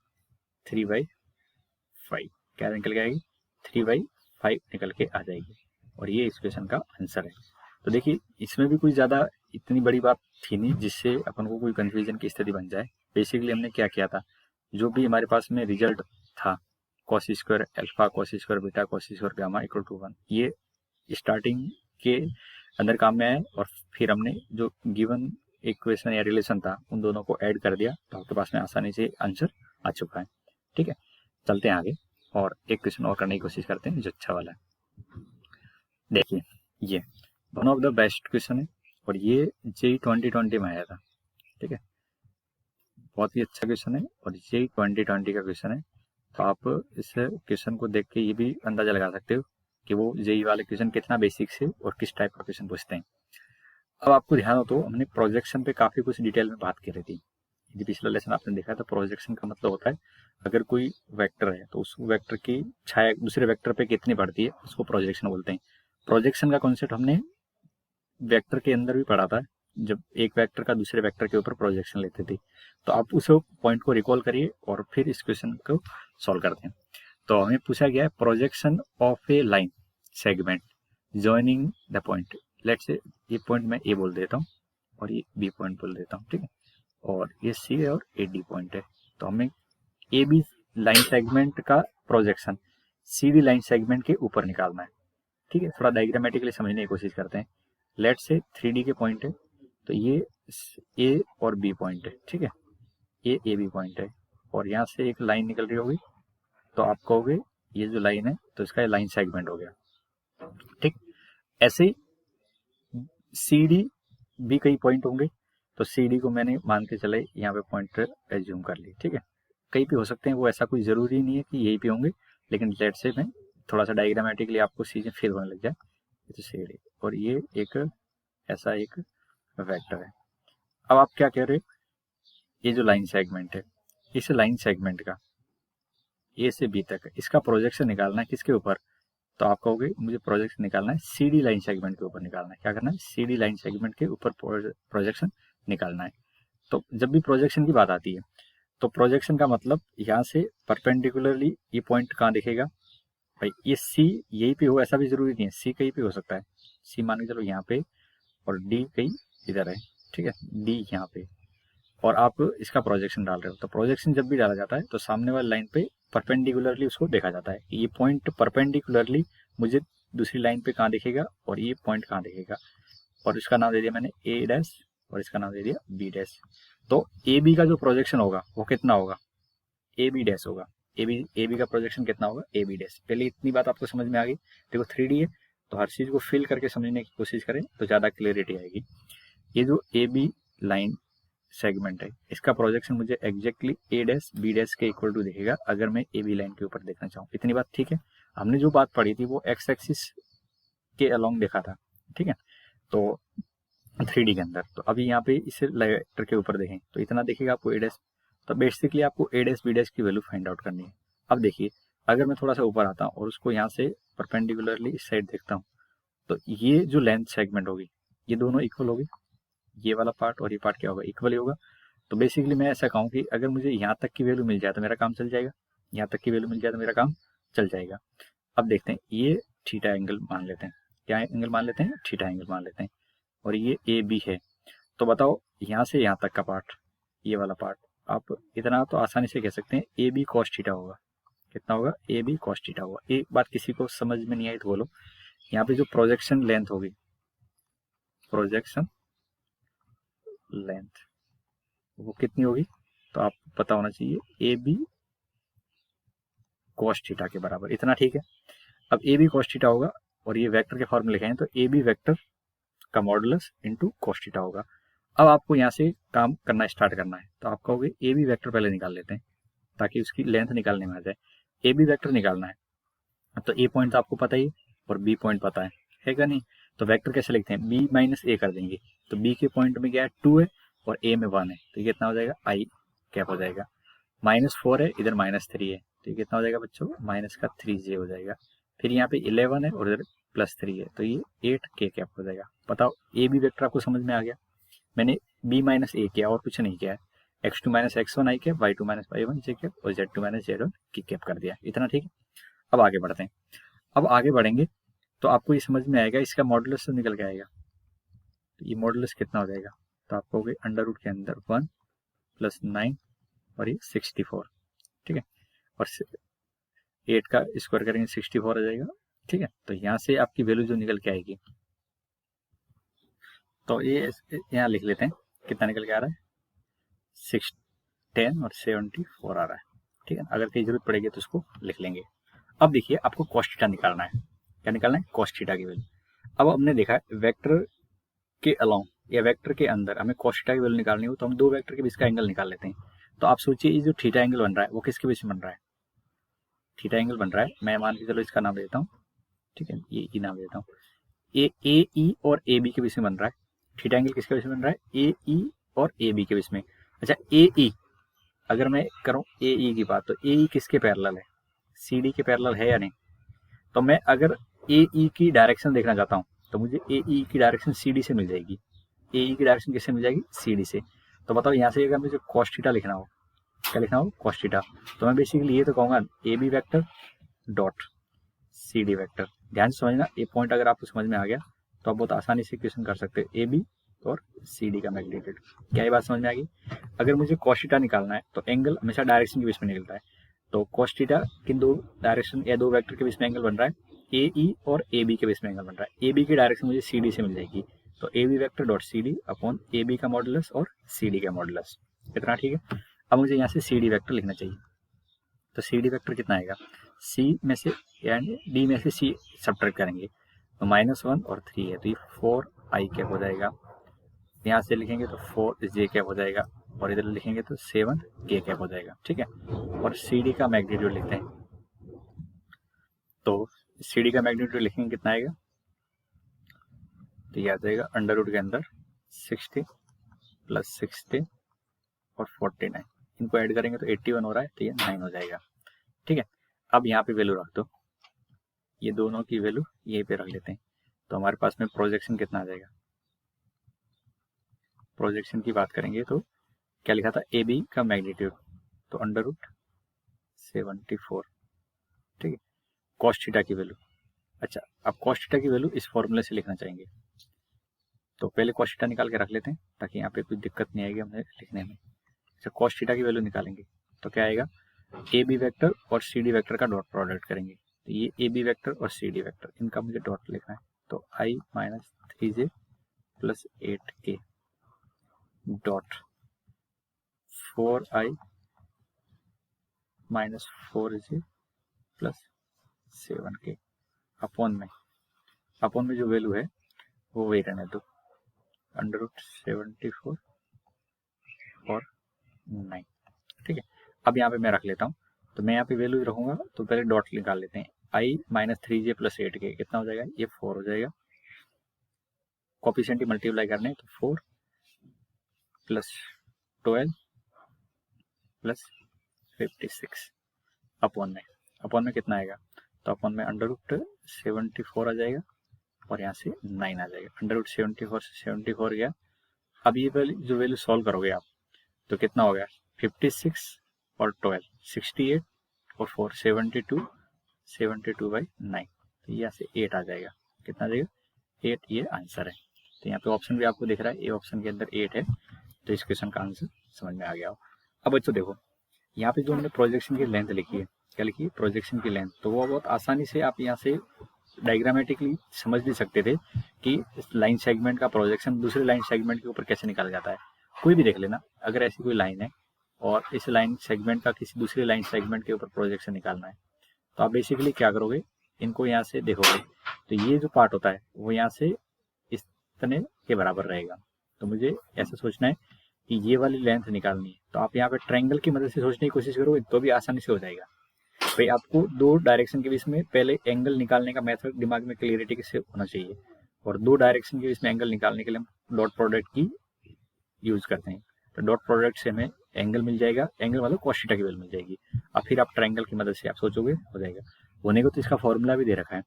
3/5, क्या निकल के आएगी 3/5 निकल के आ जाएगी, और ये इस क्वेश्चन का आंसर है। तो देखिए इसमें भी कोई ज़्यादा इतनी बड़ी बात थी नहीं जिससे अपन को कोई कंफ्यूजन की स्थिति बन जाए। बेसिकली हमने क्या किया था, जो भी हमारे पास में रिजल्ट था cos square alpha cos square beta cos square gamma equal to 1, ये स्टार्टिंग के अंदर काम में आए, और फिर हमने जो गिवन इक्वेशन या रिलेशन था उन दोनों को ऐड कर दिया, तो आपके पास में आसानी से आंसर आ चुका है। ठीक है, चलते हैं आगे और एक क्वेश्चन और करने की कोशिश करते हैं जो अच्छा वाला है। देखिए ये one of the best question है, और ये जेई 2020 में आया था। ठीक है, बहुत ही अच्छा क्वेश्चन है, और जेई 2020 का क्वेश्चन है। तो आप इस क्वेश्चन को देख के ये भी अंदाजा लगा सकते हो कि वो जेई वाले क्वेश्चन कितना बेसिक से और किस टाइप का क्वेश्चन पूछते हैं। अब आपको ध्यान हो तो हमने प्रोजेक्शन पे काफी कुछ डिटेल में बात की रही थी। यदि पिछला लेसन आपने देखा था, प्रोजेक्शन का मतलब होता है अगर कोई वेक्टर है तो उस वेक्टर की छाया दूसरे वेक्टर पे कितनी पड़ती है उसको प्रोजेक्शन बोलते हैं। प्रोजेक्शन का कॉन्सेप्ट हमने वेक्टर के अंदर भी पढ़ा था, जब एक वेक्टर का दूसरे वेक्टर के ऊपर प्रोजेक्शन लेते थे। तो आप उस पॉइंट को रिकॉल करिए और फिर इस क्वेश्चन को सॉल्व करते हैं। तो हमें पूछा गया है projection of A line segment joining the point, let's say ये पॉइंट मैं ए बोल देता हूँ और ये बी पॉइंट बोल देता हूँ, ठीक है, और ये सी है और ए डी पॉइंट है। तो हमें ए बी लाइन सेगमेंट का projection C D line segment के ऊपर निकालना है, ठीक है। थोड़ा डायग्रामेटिकली समझने की कोशिश करते हैं। लेट्स से 3D के पॉइंट है, तो ये ए और बी पॉइंट है, ठीक है, ये ए बी पॉइंट है, और यहाँ से एक लाइन निकल रही होगी, तो आप कहोगे ये जो लाइन है तो इसका लाइन सेगमेंट हो गया, ठीक। ऐसे ही सी डी भी कई पॉइंट होंगे, तो सी डी को मैंने मान के चले यहाँ पे पॉइंट एज्यूम कर ली, ठीक है। कहीं भी हो सकते हैं, वो ऐसा कोई ज़रूरी नहीं है कि यही पे होंगे, लेकिन लेट से मैं थोड़ा सा डायग्रामेटिकली आपको चीज़ें फील होने लग जाए। तो सी डी और ये एक ऐसा एक वेक्टर है। अब आप क्या कह रहे हो, ये जो लाइन सेगमेंट है, इस लाइन सेगमेंट का ए से बी तक इसका प्रोजेक्शन निकालना है किसके ऊपर, तो आप कहोगे मुझे प्रोजेक्शन निकालना है सी डी लाइन सेगमेंट के ऊपर निकालना है। क्या करना है, सी डी लाइन सेगमेंट के ऊपर प्रोजेक्शन निकालना है। तो जब भी प्रोजेक्शन की बात आती है, तो प्रोजेक्शन का मतलब यहाँ से परपेंडिकुलरली ये पॉइंट कहाँ दिखेगा भाई, ये सी यहीं पे हो ऐसा भी जरूरी नहीं है, सी कहीं पे हो सकता है। सी मान के चलो यहाँ पे, और डी कहीं इधर है, ठीक है, डी यहाँ पे, और आप इसका प्रोजेक्शन डाल रहे हो। तो प्रोजेक्शन जब भी डाला जाता है तो सामने वाली लाइन पे परपेंडिकुलरली उसको देखा जाता है कि ये पॉइंट परपेंडिकुलरली मुझे दूसरी लाइन पे कहाँ दिखेगा और ये पॉइंट कहाँ दिखेगा, और इसका नाम दे दिया मैंने ए डैश और इसका नाम दे दिया बी डैश। तो ए बी का जो प्रोजेक्शन होगा वो कितना होगा, ए बी डैश होगा। ए बी का प्रोजेक्शन कितना होगा, ए बी डैश। पहले इतनी बात आपको समझ में आ गई। देखो 3D है तो हर चीज को फिल करके समझने की कोशिश करें तो ज्यादा क्लियरिटी आएगी। ये जो ए बी लाइन सेगमेंट है, इसका प्रोजेक्शन मुझे एग्जैक्टली ए डैश बी डैश के इक्वल टू दिखेगा अगर मैं ए बी लाइन के ऊपर देखना चाहूँ। इतनी बात ठीक है। हमने जो बात पढ़ी थी वो एक्स एक्सिस के अलोंग देखा था, ठीक है, तो 3D के अंदर। तो अभी यहाँ पे इसे लेटर के ऊपर देखें तो इतना दिखेगा आपको ए डैश। तो बेसिकली आपको ए डैश बी डैश की वैल्यू फाइंड आउट करनी है। अब देखिए, अगर मैं थोड़ा सा ऊपर आता हूँ और उसको यहाँ से परपेंडिकुलरली इस साइड देखता हूँ, तो ये जो लेंथ सेगमेंट होगी ये दोनों इक्वल होगी। ये वाला पार्ट और ये पार्ट क्या होगा, इक्वल ही होगा। तो बेसिकली मैं ऐसा कहूँ कि अगर मुझे यहाँ तक की वैल्यू मिल जाए तो मेरा काम चल जाएगा, यहाँ तक की वैल्यू मिल जाए तो मेरा काम चल जाएगा। अब देखते हैं, ये थीटा एंगल मान लेते हैं, क्या एंगल मान लेते हैं, थीटा एंगल मान लेते हैं, और ये ए बी है। तो बताओ यहाँ से यहाँ तक का पार्ट, ये वाला पार्ट, आप इतना तो आसानी से कह सकते हैं ए बी कॉस थीटा होगा। कितना होगा, ए बी कॉस थीटा होगा। एक बात किसी को समझ में नहीं आई तो बोलो, यहाँ पे जो प्रोजेक्शन लेंथ होगी, प्रोजेक्शन लेंथ वो कितनी होगी, तो आपको पता होना चाहिए ए बी कॉस थीटा के बराबर। इतना ठीक है। अब ए बी कॉस थीटा होगा और ये वेक्टर के फॉर्म में लिखे हैं, तो ए बी वेक्टर का मॉडुलस इंटू कॉस थीटा होगा। अब आपको यहाँ से काम करना स्टार्ट करना है, तो आप कहोगे ए बी वेक्टर पहले निकाल लेते हैं ताकि उसकी लेंथ निकालने में आ जाए। ए बी वेक्टर निकालना है, तो ए पॉइंट तो आपको पता ही और बी पॉइंट पता है क्या नहीं। तो वेक्टर कैसे लिखते हैं, बी माइनस ए कर देंगे। तो बी के पॉइंट में क्या है, 2 है और ए में 1 है, तो ये कितना हो जाएगा, आई कैप हो जाएगा। -4 है, इधर -3 है, तो ये कितना हो जाएगा बच्चों, माइनस का 3j हो जाएगा। फिर यहाँ पे 11 है और इधर +3 है, तो ये 8 के कैप हो जाएगा। बताओ ए बी वेक्टर आपको समझ में आ गया। मैंने b माइनस ए किया और कुछ नहीं किया है। x2 माइनस x1 आई कैप, y2 माइनस y1 जे कैप और z2 माइनस z1 की कैप कर दिया। इतना ठीक है। अब आगे बढ़ते हैं। अब आगे बढ़ेंगे तो आपको ये समझ में आएगा इसका मॉडुलस तो निकल के आएगा। तो ये मॉडुलस कितना हो जाएगा, तो आप कहोगे अंडर रूट के अंदर 1 + 9 और ये 64, ठीक है, और 8 का स्क्वायर करेंगे 64 आ जाएगा, ठीक है। तो यहाँ से आपकी वैल्यू जो निकल के आएगी, तो ये यहाँ लिख लेते हैं कितना निकल के आ रहा है, 6 10 और 74 आ रहा है, ठीक है। अगर कहीं जरूरत पड़ेगी तो उसको लिख लेंगे। अब देखिए आपको कॉस थीटा निकालना है। क्या निकालना है, कॉस थीटा की वैल्यू। अब हमने देखा है वेक्टर के अलोंग या वेक्टर के अंदर हमें कॉस थीटा की वैल्यू निकालनी हो तो हम दो वेक्टर के बीच का एंगल निकाल लेते हैं। तो आप सोचिए ये जो थीटा एंगल बन रहा है वो किसके बीच में बन रहा है, थीटा एंगल बन रहा है, मैं मान के चलो इसका नाम देता हूँ, ठीक है, ये ई नाम देता हूँ। ए ई और ए बी के बीच में बन रहा है। थीटा एंगल किसके बीच में बन रहा है, ए ई और ए बी के बीच में। अच्छा ए ई, अगर मैं करूँ ए ई की बात, तो ए ई किसके पैरेलल है, सी डी के पैरेलल है या नहीं। तो मैं अगर ए ई की डायरेक्शन देखना चाहता हूँ तो मुझे ए ई की डायरेक्शन सी डी से मिल जाएगी। ए ई की डायरेक्शन किससे मिल जाएगी, सी डी से। तो बताओ यहाँ से अगर मुझे कॉस थीटा लिखना हो, क्या लिखना हो, कॉस थीटा, तो मैं बेसिकली ये तो कहूँगा A B vector dot C D vector, ध्यान से समझना, ये पॉइंट अगर आपको समझ में आ गया तो आप बहुत आसानी से क्वेश्चन कर सकते हो। ए बी और सी डी का मैग्नीट्यूड। क्या ये बात समझ में आ गई? अगर मुझे cos थीटा निकालना है तो एंगल हमेशा डायरेक्शन के बीच में निकलता है। तो cos थीटा किन दो डायरेक्शन या दो वेक्टर के बीच में एंगल बन रहा है, ए ई और ए बी के बीच में एंगल बन रहा है। ए बी की डायरेक्शन मुझे सी डी से मिल जाएगी, तो A B vector dot C D upon A B का मॉडुलस और सी डी का मॉडुलस। इतना ठीक है। अब मुझे यहाँ से सी डी वैक्टर लिखना चाहिए, तो सी डी वैक्टर कितना आएगा, सी में से यानी डी में से सी सब्ट्रैक्ट करेंगे तो -1 और 3 है, तो ये 4i कैप हो जाएगा। यहाँ से लिखेंगे तो 4j कैप हो जाएगा, और इधर लिखेंगे तो 7k कैप हो जाएगा। ठीक है, और सी डी का मैग्नीट्यूड लिखते हैं, तो सी डी का मैग्नीट्यूड लिखेंगे कितना आएगा, तो ये आ जाएगा अंडर रूट के अंदर 60 + 60 और 49, इनको ऐड करेंगे तो 81 हो रहा है, तो ये 9 हो जाएगा। ठीक है, अब यहाँ पे वैल्यू रख दो, ये दोनों की वैल्यू यहीं पे रख लेते हैं, तो हमारे पास में प्रोजेक्शन कितना आ जाएगा। प्रोजेक्शन की बात करेंगे तो क्या लिखा था, ए बी का मैग्नीट्यूड, तो अंडर रूट 74। ठीक है, कॉस थीटा की वैल्यू, अच्छा अब कॉस थीटा की वैल्यू इस फॉर्मूले से लिखना चाहेंगे, तो पहले कॉस थीटा निकाल के रख लेते हैं ताकि यहाँ पे कोई दिक्कत नहीं आएगी हमें लिखने में। अच्छा, कॉस थीटा की वैल्यू निकालेंगे तो क्या आएगा, ए बी वैक्टर और सी डी वैक्टर का डॉट प्रोडक्ट करेंगे, तो ये ए बी वैक्टर और सी डी वैक्टर इनका मुझे डॉट लिखना है, तो i - 3j + 8k dot 4i - 4j + 7k upon में जो वैल्यू है वो वही रहने दो, अंडर रूट 74 और 9। ठीक है, अब यहाँ पे मैं रख लेता हूँ, तो मैं यहाँ पे वैल्यू रखूंगा, तो पहले डॉट निकाल लेते हैं, i - 3j + 8k कितना हो जाएगा, ये 4 हो जाएगा, कोफिशिएंट मल्टीप्लाई करने तो 4 + 12 + 56 अपॉन में कितना आएगा, तो अपॉन में अंडर रूट 74 आ जाएगा और यहाँ से 9 आ जाएगा, अंडर रूट 74 से 74 गया। अब ये जो वैल्यू सॉल्व करोगे आप तो कितना हो गया, 56 और 12 68 और 4 72 72/9, तो यहाँ से 8 आ जाएगा, कितना आ जाएगा 8, ये आंसर है। तो यहाँ पे ऑप्शन भी आपको दिख रहा है, ए ऑप्शन के अंदर 8 है, तो इस क्वेश्चन का आंसर समझ में आ गया हो। अब बच्चों देखो, यहाँ पे जो हमने प्रोजेक्शन की लेंथ लिखी है, क्या लिखी है, प्रोजेक्शन की लेंथ, तो वो बहुत आसानी से आप यहाँ से डायग्रामेटिकली समझ भी सकते थे कि लाइन सेगमेंट का प्रोजेक्शन दूसरे लाइन सेगमेंट के ऊपर कैसे निकाला जाता है। कोई भी देख लेना, अगर ऐसी कोई लाइन है और इस लाइन सेगमेंट का किसी दूसरे लाइन सेगमेंट के ऊपर प्रोजेक्शन निकालना है, तो आप बेसिकली क्या करोगे, इनको यहाँ से देखोगे, तो ये जो पार्ट होता है वो यहाँ से इतने के बराबर रहेगा, तो मुझे ऐसा सोचना है कि ये वाली लेंथ निकालनी है, तो आप यहाँ पे ट्रायंगल की मदद से सोचने की कोशिश करोगे तो भी आसानी से हो जाएगा। भाई आपको दो डायरेक्शन के बीच में पहले एंगल निकालने का मेथड दिमाग में क्लियरिटी से होना चाहिए, और दो डायरेक्शन के बीच में एंगल निकालने के लिए हम डॉट प्रोडक्ट की यूज करते हैं, तो डॉट प्रोडक्ट से हमें एंगल मिल जाएगा, एंगल मतलब cos थीटा की वैल्यू मिल जाएगी, और फिर आप ट्रायंगल की मदद से आप सोचोगे हो जाएगा। होने को तो इसका फॉर्मूला भी दे रखा है,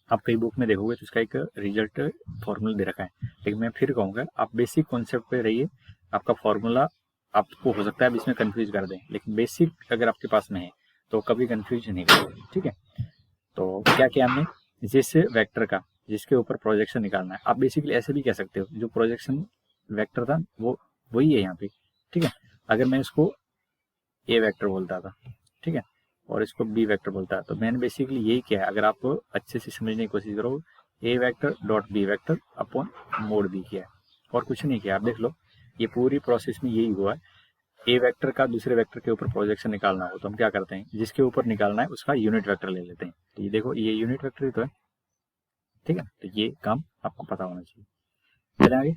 आप कई बुक में देखोगे तो इसका एक रिजल्ट फॉर्मूला दे रखा है, लेकिन मैं फिर कहूँगा आप बेसिक कॉन्सेप्ट पे रहिए, आपका फॉर्मूला आपको हो सकता है अब इसमें कंफ्यूज कर दें, लेकिन बेसिक अगर आपके पास में है तो कभी कंफ्यूज नहीं करोगे। ठीक है, तो क्या किया हमने, जिस वेक्टर का जिसके ऊपर प्रोजेक्शन निकालना है, आप बेसिकली ऐसे भी कह सकते हो, जो प्रोजेक्शन वेक्टर था वो वही है यहाँ पे। ठीक है, अगर मैं इसको ए वेक्टर बोलता था, ठीक है, और इसको बी वेक्टर बोलता है, तो मैंने बेसिकली यही किया है। अगर आप अच्छे से समझने की कोशिश करो, A vector dot B vector upon mod B किया है, और कुछ नहीं किया। आप देख लो, ये पूरी प्रोसेस में यही हुआ है। ए वेक्टर का दूसरे वेक्टर के ऊपर प्रोजेक्शन निकालना हो तो हम क्या करते हैं, जिसके ऊपर निकालना है उसका यूनिट वेक्टर ले लेते हैं, तो ये देखो ये यूनिट वेक्टर ही तो है। ठीक है, तो ये काम आपको पता होना चाहिए। चले आगे,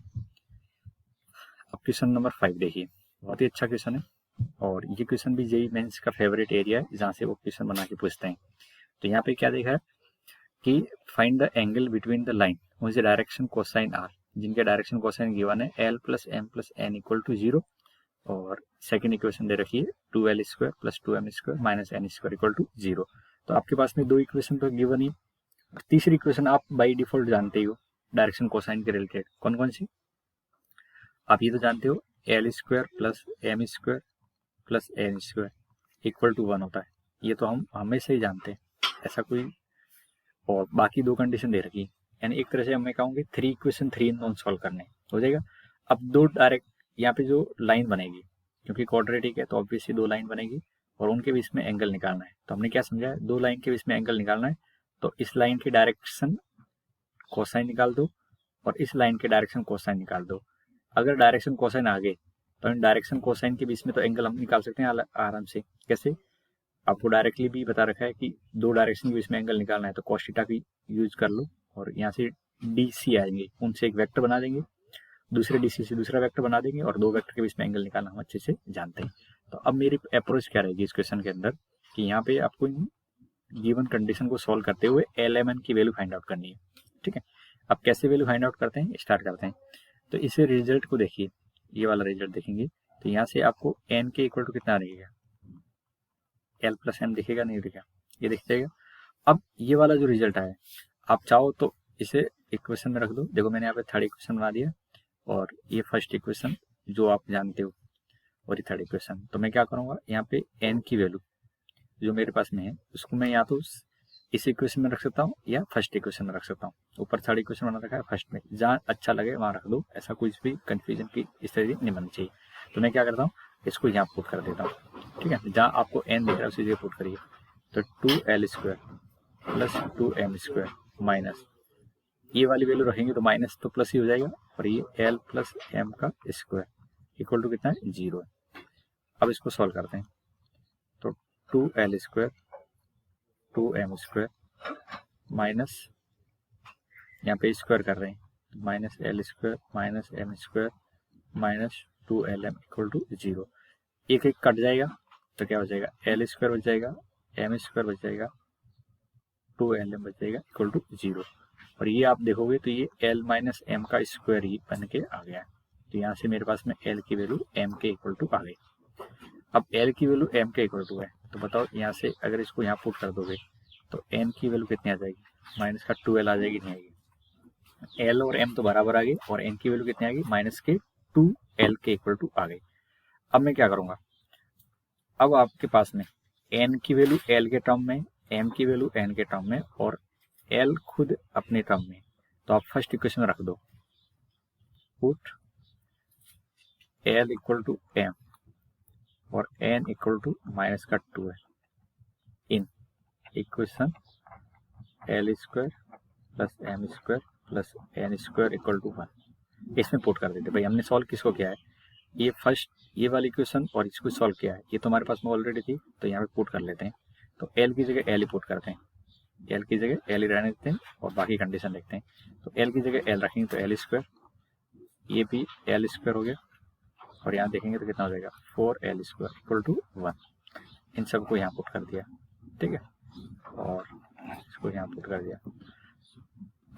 अब क्वेश्चन नंबर 5 देखिए, बहुत ही अच्छा क्वेश्चन है, और ये क्वेश्चन भी जेईई मेंस का फेवरेट एरिया है जहाँ से वो क्वेश्चन बना के पूछते हैं। तो यहाँ पे क्या देखा है कि find the angle between the line which direction cosine are, जिनके डायरेक्शन कोसाइन गिवन है l + m + n = 0, और सेकंड इक्वेशन दे रखी है 2l² + 2m² - n² = 0। तो आपके पास में दो इक्वेशन तो गिवन ही, तीसरी इक्वेशन आप बाई डिफॉल्ट जानते ही हो डायरेक्शन कोसाइन के रिलेटेड, कौन कौन सी आप ये तो जानते हो, l² + m² + n² = 1 होता है, ये तो हम हमेशा ही जानते हैं, ऐसा कोई और बाकी 2 कंडीशन दे रखी है, यानी एक तरह से मैं कहूँगी 3 इक्वेशन 3 इन नॉन सॉल्व करने हो जाएगा। अब 2 डायरेक्ट यहाँ पे जो लाइन बनेगी, क्योंकि क्वाड्रेटिक है तो ऑब्वियसली 2 लाइन बनेगी और उनके बीच में एंगल निकालना है। तो हमने क्या समझा है, 2 लाइन के बीच में एंगल निकालना है, तो इस लाइन की डायरेक्शन कोसाइन निकाल दो और इस लाइन के डायरेक्शन कोसाइन निकाल दो। अगर डायरेक्शन कोसाइन आ गए तो इन डायरेक्शन कोसाइन के बीच में तो एंगल हम निकाल सकते हैं आराम से। कैसे, आपको डायरेक्टली भी बता रखा है कि 2 डायरेक्शन के बीच में एंगल निकालना है, तो cos थीटा की यूज कर लो और यहाँ से DC आएंगे, उनसे एक वेक्टर बना देंगे, दूसरे DC से दूसरा वेक्टर बना देंगे और 2 वेक्टर के बीच में एंगल निकालना हम अच्छे से जानते हैं। तो अब मेरी अप्रोच क्या रहेगी इस क्वेश्चन के अंदर कि यहाँ पे आपको गिवन कंडीशन को सॉल्व करते हुए LMN की वैल्यू फाइंड आउट करनी है। ठीक है, अब कैसे वैल्यू फाइंड आउट करते हैं, स्टार्ट करते हैं। तो इस रिजल्ट को देखिए, ये वाला रिजल्ट देखेंगे तो यहाँ से आपको n के इक्वल टू कितना दिखेगा, L प्लस M दिखेगा, नहीं दिखेगा, ये दिख जाएगा। अब ये वाला जो रिजल्ट आया, आप चाहो तो इसे इक्वेशन में रख दो। देखो मैंने यहाँ पे थर्ड इक्वेशन बना दिया और ये फर्स्ट इक्वेशन जो आप जानते हो और ये थर्ड इक्वेशन। तो मैं क्या करूँगा, यहाँ पे n की वैल्यू जो मेरे पास में है उसको मैं या तो इस इक्वेशन में रख सकता हूँ या फर्स्ट इक्वेशन में रख सकता हूँ। ऊपर थर्ड इक्वेशन बना रखा है, फर्स्ट में जहाँ अच्छा लगे वहाँ रख दो, ऐसा कुछ भी कंफ्यूजन की स्थिति नहीं बननी चाहिए। तो मैं क्या करता हूँ, इसको यहाँ पुट कर देता हूँ। ठीक है, जहाँ आपको n दिख रहा है उसी जगह पुट करिए। तो 2L² प्लस 2M² माइनस ये वाली वैल्यू रखेंगे तो माइनस तो प्लस ही हो जाएगा और ये L प्लस M का स्क्वायर इक्वल टू कितना है, 0 है। अब इसको सॉल्व करते हैं। तो 2L² 2M² माइनस यहाँ पे स्क्वायर कर रहे हैं, minus L² minus M² minus 2LM equal to 0। एक एक कट जाएगा तो क्या हो जाएगा, L² बच जाएगा, M² बच जाएगा, 2LM बच जाएगा इक्वल टू 0। और ये आप देखोगे तो ये L माइनस M का स्क्वायर ही बन के आ गया। तो यहाँ से मेरे पास में L की वैल्यू M के इक्वल टू आ गई। अब L की वैल्यू M के इक्वल टू है, तो बताओ यहाँ से अगर इसको यहाँ पुट कर दोगे तो N की वैल्यू कितनी आ जाएगी, माइनस का 2L आ जाएगी, नहीं आएगी। L और M तो बराबर आ गई और N की वैल्यू कितनी आ गई, माइनस के 2L के इक्वल टू आ गई। अब मैं क्या करूँगा, अब आपके पास में N की वैल्यू L के टर्म में, M की वैल्यू N के टर्म में और L खुद अपने टर्म में, तो आप फर्स्ट इक्वेशन में रख दो, put L equal to M और N इक्वल टू माइनस का 2 है in equation L² plus M² plus N² equal to 1। इसमें पुट कर देते भाई। हमने सॉल्व किसको किया है, ये फर्स्ट ये वाली इक्वेशन और इसको सॉल्व किया है, ये तो हमारे पास में ऑलरेडी थी, तो यहाँ पे पुट कर लेते हैं। तो L की जगह L ही पुट करते हैं, L की जगह L ही रहने देते हैं और बाकी कंडीशन देखते हैं। तो L की जगह L रखेंगे तो L², ये भी L² हो गया और यहाँ देखेंगे तो कितना हो जाएगा, 4L² इक्वल टू 1। इन सबको यहाँ पुट कर दिया, ठीक है, और इसको यहाँ पुट कर दिया।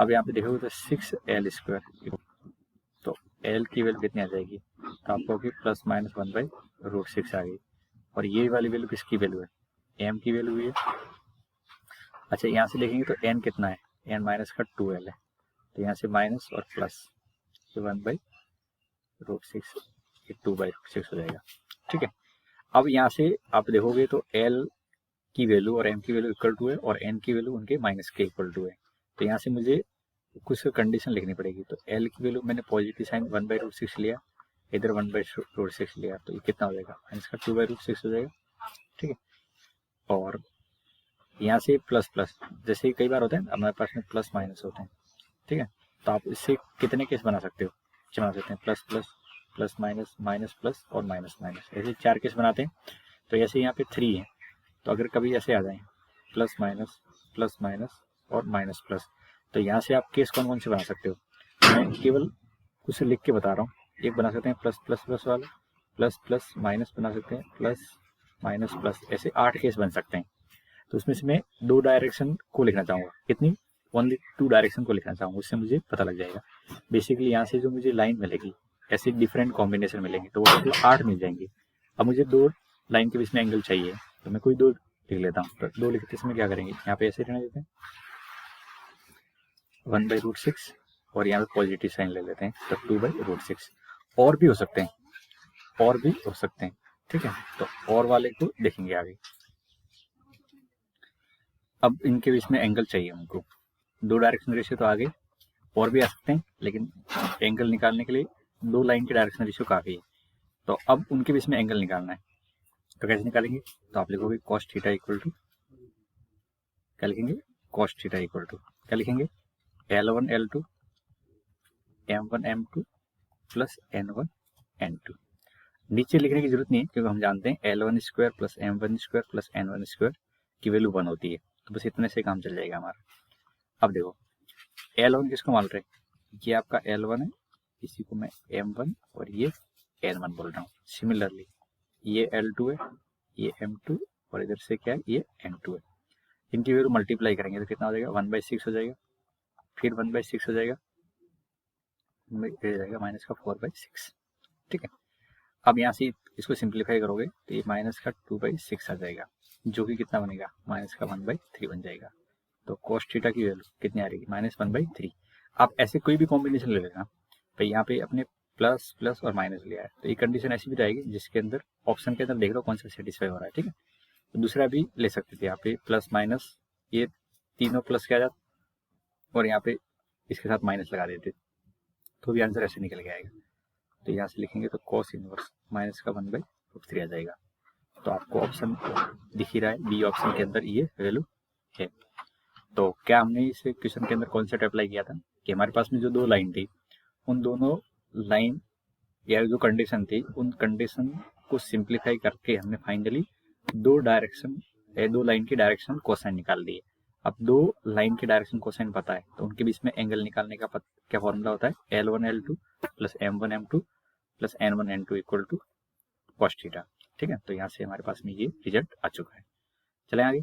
अब यहाँ पे देखोगे तो 6L², तो L की वैल्यू कितनी आ जाएगी, तो आपको होगी प्लस माइनस 1/√6 आ गई। और ये वाली वैल्यू किसकी वैल्यू है, M की वैल्यू है। अच्छा यहाँ से देखेंगे तो N कितना है, N माइनस का 2L है, तो यहाँ से माइनस और प्लस 1/√6, 2/√6 हो जाएगा। ठीक है, अब यहाँ से आप देखोगे तो L की वैल्यू और M की वैल्यू इक्वल टू है और N की वैल्यू उनके माइनस के इक्वल टू है। तो यहाँ से मुझे कुछ कंडीशन लिखनी पड़ेगी। तो L की वैल्यू मैंने पॉजिटिव साइन 1/√6 लिया, इधर 1/√6 लिया, तो ये कितना हो जाएगा, माइनस का 2/√6 हो जाएगा। ठीक है, और यहाँ से प्लस प्लस, जैसे कई बार होता है हमारे पास में प्लस माइनस होते हैं। ठीक है, तो आप इससे कितने केस बना सकते हो, बना सकते हैं plus plus plus minus minus plus और माइनस माइनस, ऐसे 4 केस बनाते हैं। तो ऐसे यहाँ पे 3 है, तो अगर कभी ऐसे आ जाए प्लस माइनस और माइनस प्लस, तो यहाँ से आप केस कौन कौन से बना सकते हो, मैं केवल उसे लिख के बता रहा हूँ। एक बना सकते हैं प्लस प्लस प्लस वाला, प्लस प्लस माइनस बना सकते हैं, प्लस माइनस प्लस, ऐसे 8 केस बन सकते हैं। तो उसमें से मैं 2 डायरेक्शन को लिखना चाहूँगा, कितनी, ओनली 2 डायरेक्शन को लिखना चाहूँगा, उससे मुझे पता लग जाएगा। बेसिकली यहाँ से जो मुझे लाइन मिलेगी ऐसे डिफरेंट कॉम्बिनेशन मिलेंगे, तो वो 8 मिल जाएंगे। अब मुझे 2 लाइन के बीच में एंगल चाहिए, तो मैं कोई 2 लिख लेता हूँ। तो 2 लिखते समय क्या करेंगे, यहाँ पे ऐसे रहने देते हैं 1/√6 और यहाँ पे पॉजिटिव साइन ले लेते हैं, तो 2/√6। और भी हो सकते हैं, और भी हो सकते हैं। ठीक है, तो और वाले को देखेंगे आगे। अब इनके बीच में एंगल चाहिए हमको, दो डायरेक्शन रेशियो तो आ गए, और भी आ सकते हैं, लेकिन एंगल निकालने के लिए दो लाइन के डायरेक्शन रेशियो काफ़ी है। तो अब उनके बीच में एंगल निकालना है, तो कैसे निकालेंगे? तो आप लिखोगे cos थीटा इक्वल टू, क्या लिखेंगे? cos थीटा इक्वल टू क्या लिखेंगे? L1 L2 M1 M2 plus N1 N2। नीचे लिखने की जरूरत नहीं है, क्योंकि हम जानते हैं L1 square plus M1 square plus N1 square की वैल्यू 1 होती है, तो बस इतने से काम चल जाएगा हमारा। अब देखो L1 किसको मान रहे हैं? ये आपका L1 है, इसी को मैं M1 और ये N1 बोल रहा हूँ। सिमिलरली ये L2 है, ये M2 और इधर से क्या है, ये N2 है। इनकी वैल्यू मल्टीप्लाई करेंगे तो कितना हो जाएगा? 1/6 हो जाएगा, फिर 1/6 हो जाएगा, माइनस का 4/6। ठीक है, अब यहाँ से इसको सिंप्लीफाई करोगे तो ये माइनस का 2/6 आ जाएगा, जो कि कितना बनेगा? माइनस का 1/3 बन जाएगा। तो cos थीटा की वैल्यू कितनी आ रही है? -1/3। आप ऐसे कोई भी कॉम्बिनेशन ले लेना, तो यहाँ पे अपने प्लस प्लस और माइनस लिया है, तो ये कंडीशन ऐसी भी रहेगी जिसके अंदर ऑप्शन के अंदर देख लो कौन सा सेटिस्फाई हो रहा है। ठीक है, तो दूसरा भी ले सकते थे, यहाँ पे प्लस माइनस, ये तीनों प्लस के आ जाता और यहाँ पे इसके साथ माइनस लगा देते, तो भी आंसर ऐसे निकल के आएगा। तो यहाँ से लिखेंगे तो cos इनवर्स माइनस का 1/3 आ जाएगा। तो आपको ऑप्शन दिख ही रहा है, बी ऑप्शन के अंदर ये वैल्यू है। तो क्या हमने इस क्वेश्चन के अंदर कॉन्सेप्ट अप्लाई किया था कि हमारे पास में जो दो लाइन थी, उन दोनों लाइन या जो कंडीशन थी, उन कंडीशन को सिंप्लीफाई करके हमने फाइनली दो लाइन की डायरेक्शन कोसाइन निकाल दिए। अब दो लाइन की डायरेक्शन कोसाइन पता है, तो उनके बीच में एंगल निकालने का क्या फॉर्मूला होता है? L1 L2 plus M1 M2 plus N1 N2 equal to cos theta. ठीक है, तो यहाँ से हमारे पास में ये रिजल्ट आ चुका है। चलें आगे।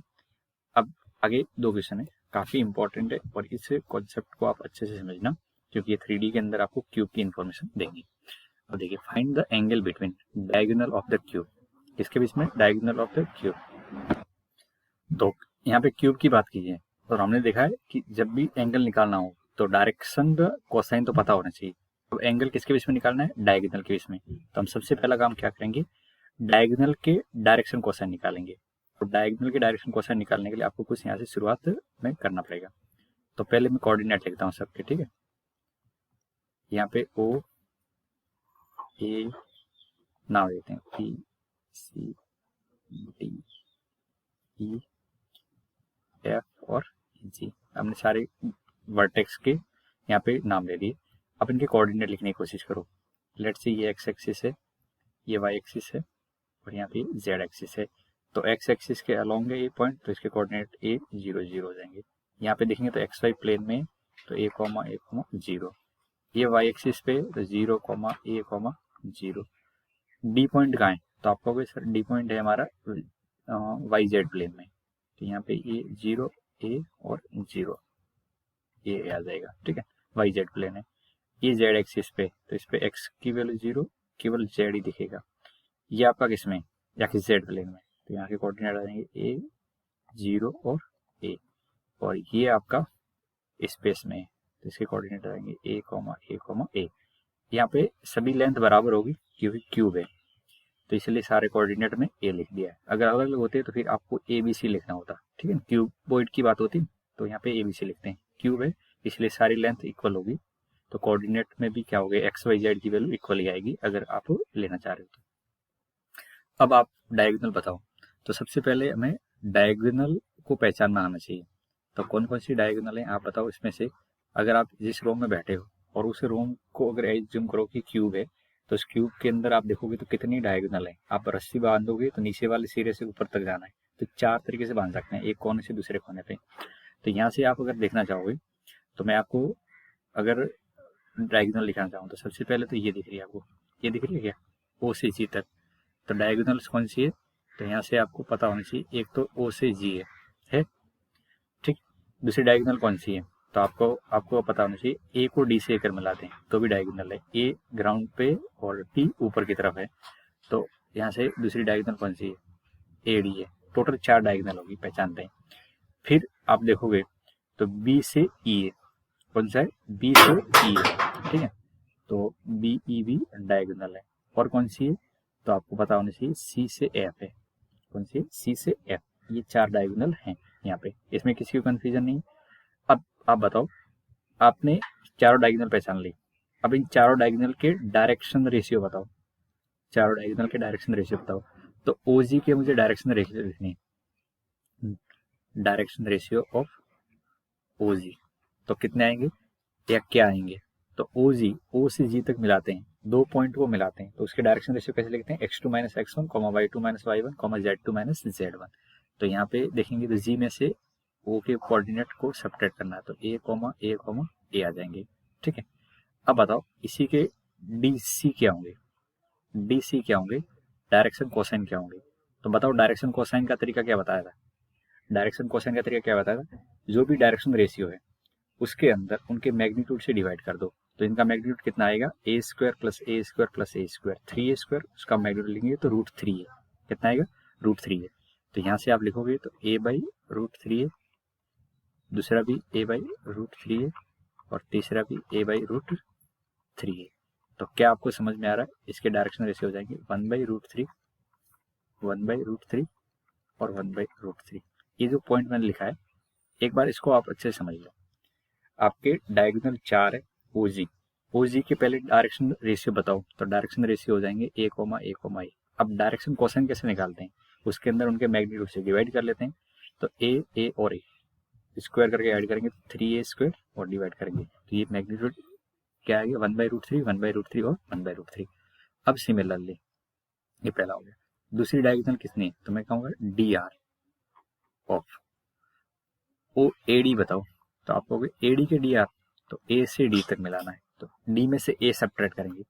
अब आगे दो क्वेश्चन है, काफ़ी इंपॉर्टेंट है, और इस कॉन्सेप्ट को आप अच्छे से समझना, क्योंकि ये 3D के अंदर आपको क्यूब की इन्फॉर्मेशन देंगी। अब देखिए, find the angle between diagonal of the cube. किसके बीच में? Diagonal of the cube. तो यहाँ पे क्यूब की बात कीजिए, तो हमने देखा है कि जब भी एंगल निकालना हो तो डायरेक्शन कोसाइन तो पता होना चाहिए। तो एंगल किसके बीच में निकालना है? डायगोनल के बीच में। तो हम सबसे पहला काम क्या करेंगे? डायगोनल के डायरेक्शन कोसाइन निकालेंगे। तो डायगोनल के डायरेक्शन कोसाइन निकालने के लिए आपको कुछ यहाँ से शुरुआत में करना पड़ेगा। तो पहले मैं कोऑर्डिनेट लिखता हूँ सबके। ठीक है, यहाँ पे O A नाम देते हैं, P C D E F और G। हमने सारे वर्टेक्स के यहाँ पे नाम दे दिए। अब इनके कोऑर्डिनेट लिखने की कोशिश करो। लेट्स से ये एक्स एक्सिस है, ये वाई एक्सिस है और यहाँ पे जेड एक्सिस है। तो एक्स एक्सिस के अलोंग है ये पॉइंट, तो इसके कोऑर्डिनेट A 0 0 हो जाएंगे। यहाँ पे देखेंगे तो एक्स वाई प्लेन में, तो A, A, 0। ये वाई एक्सिस पे तो 0, A, 0। डी पॉइंट कहाँ है? तो आप कहोगे सर डी पॉइंट है हमारा वाई जेड प्लेन में, तो यहाँ पे ये 0 A और 0 ये आ जाएगा। ठीक है, वाई जेड प्लेन है। ये जेड एक्सिस पे, तो इस पे एक्स की वैल्यू 0, केवल जेड ही दिखेगा। ये आपका किस में? या किस जेड प्लेन में, तो यहाँ के कोऑर्डिनेट आ जाएंगे A 0 और A। और ये आपका स्पेस में है, तो इसके कोऑर्डिनेट आ जाएंगे A, A। यहाँ पे सभी लेंथ बराबर होगी क्योंकि क्यूब है, तो इसलिए सारे कोऑर्डिनेट में A लिख दिया है। अगर अलग अलग होते तो फिर आपको ABC लिखना होता। ठीक है, क्यूबॉइड की बात होती तो यहाँ पे ABC लिखते हैं। क्यूब है इसलिए सारी लेंथ इक्वल होगी, तो कोऑर्डिनेट में भी क्या होगा? एक्स वाई जेड की वैल्यू इक्वल ही आएगी अगर आप लेना चाह रहे हो तो। अब आप डायगोनल बताओ, तो सबसे पहले हमें डायगोनल को पहचानना आना चाहिए। तो कौन कौन सी डायगोनल है आप बताओ इसमें से। अगर आप जिस रो में बैठे हो और उस रो को अगर एज्यूम करो कि क्यूब है, तो इस क्यूब के अंदर आप देखोगे तो कितनी डायगोनल है। आप रस्सी बांधोगे तो नीचे वाले सिरे से ऊपर तक जाना है, तो 4 तरीके से बांध सकते हैं, एक कोने से दूसरे कोने पे। तो यहाँ से आप अगर देखना चाहोगे तो मैं आपको अगर डायगोनल लिखना चाहूँ तो सबसे पहले तो ये दिख रही है आपको, ये दिख रही है क्या? O से G तक। तो डायगोनल कौन सी है? तो यहाँ से आपको पता होना चाहिए, एक तो O से G है। ठीक, दूसरी डायगोनल कौन सी है? तो आपको पता होना चाहिए, A को D से अगर मिलाते हैं तो भी डायगोनल है। A ग्राउंड पे और T ऊपर की तरफ है, तो यहाँ से दूसरी डायगोनल कौन सी है? AD है। टोटल 4 डायगोनल होगी, पहचानते हैं। फिर आप देखोगे तो B से E है, कौन सा है? B से E है। ठीक है, तो BE भी डायगोनल है। और कौन सी है? तो आपको पता होना चाहिए C से F है। कौन सी है? C से F। ये 4 डायगोनल हैं यहाँ पे, इसमें किसी को कंफ्यूजन नहीं। अब आप बताओ, आपने चारों डायगोनल पहचान ली, अब इन चारों डायगोनल के डायरेक्शन रेशियो बताओ, चारों डायगोनल के डायरेक्शन रेशियो बताओ। तो ओजी के मुझे डायरेक्शन रेशियो लिखनी है, डायरेक्शन रेशियो ऑफ ओजी, तो कितने आएंगे या क्या आएंगे? तो ओजी ओ से जी तक मिलाते हैं, दो पॉइंट को मिलाते हैं, तो उसके डायरेक्शन रेशियो कैसे लिखते हैं? x2 minus x1 y2 minus y1 z2 minus z1। तो यहाँ पे देखेंगे तो जी में से ओ के कोऑर्डिनेट को सब्ट्रैक्ट करना है, तो ए आ जाएंगे। ठीक है, अब बताओ इसी के डी सी क्या होंगे? डी सी क्या होंगे? डायरेक्शन कोसाइन क्या होंगे? तो बताओ डायरेक्शन कोसाइन का तरीका क्या बताया था? डायरेक्शन कोसाइन का तरीका क्या बताया था? जो भी डायरेक्शन रेशियो है उसके अंदर उनके मैग्नीट्यूड से डिवाइड कर दो, तो इनका मैग्नीट्यूड कितना आएगा? ए स्क्वायर प्लस ए स्क्वायर प्लस ए स्क्वायर, 3a², उसका मैग्नीट्यूड लेंगे तो √3 है। कितना आएगा? √3 है। तो यहाँ से आप लिखोगे तो a बाई √3 है, दूसरा भी a बाई √3 है, और तीसरा भी a बाई √3 है। तो क्या आपको समझ में आ रहा है? इसके डायरेक्शन रेशियो हो जाएंगे 1/√3, 1/√3 और 1/√3। ये जो पॉइंट मैंने लिखा है, एक बार इसको आप अच्छे से समझ लो। आपके डायगोनल 4 है ओजी, ओजी के पहले डायरेक्शन रेशियो बताओ, तो डायरेक्शन रेशियो हो जाएंगे a, a, a। अब डायरेक्शन कोसाइन कैसे निकालते हैं? उसके अंदर उनके मैग्नीट्यूड से डिवाइड कर लेते हैं, तो a और a स्क्वायर करके ऐड करेंगे 3a² और डिवाइड करेंगे, तो ये मैग्नीट्यूड क्या आएगा? 1/√3, 1/√3 और 1/√3। अब सिमिलरली ये पहला हो गया। दूसरी डायगोनल कितनी है? तो मैं कहूँगा D R of O A D बताओ, तो आप कहोगे ए डी के डी आर, तो ए से डी तक मिलाना है, तो डी में से ए सब्ट्रैक्ट करेंगे,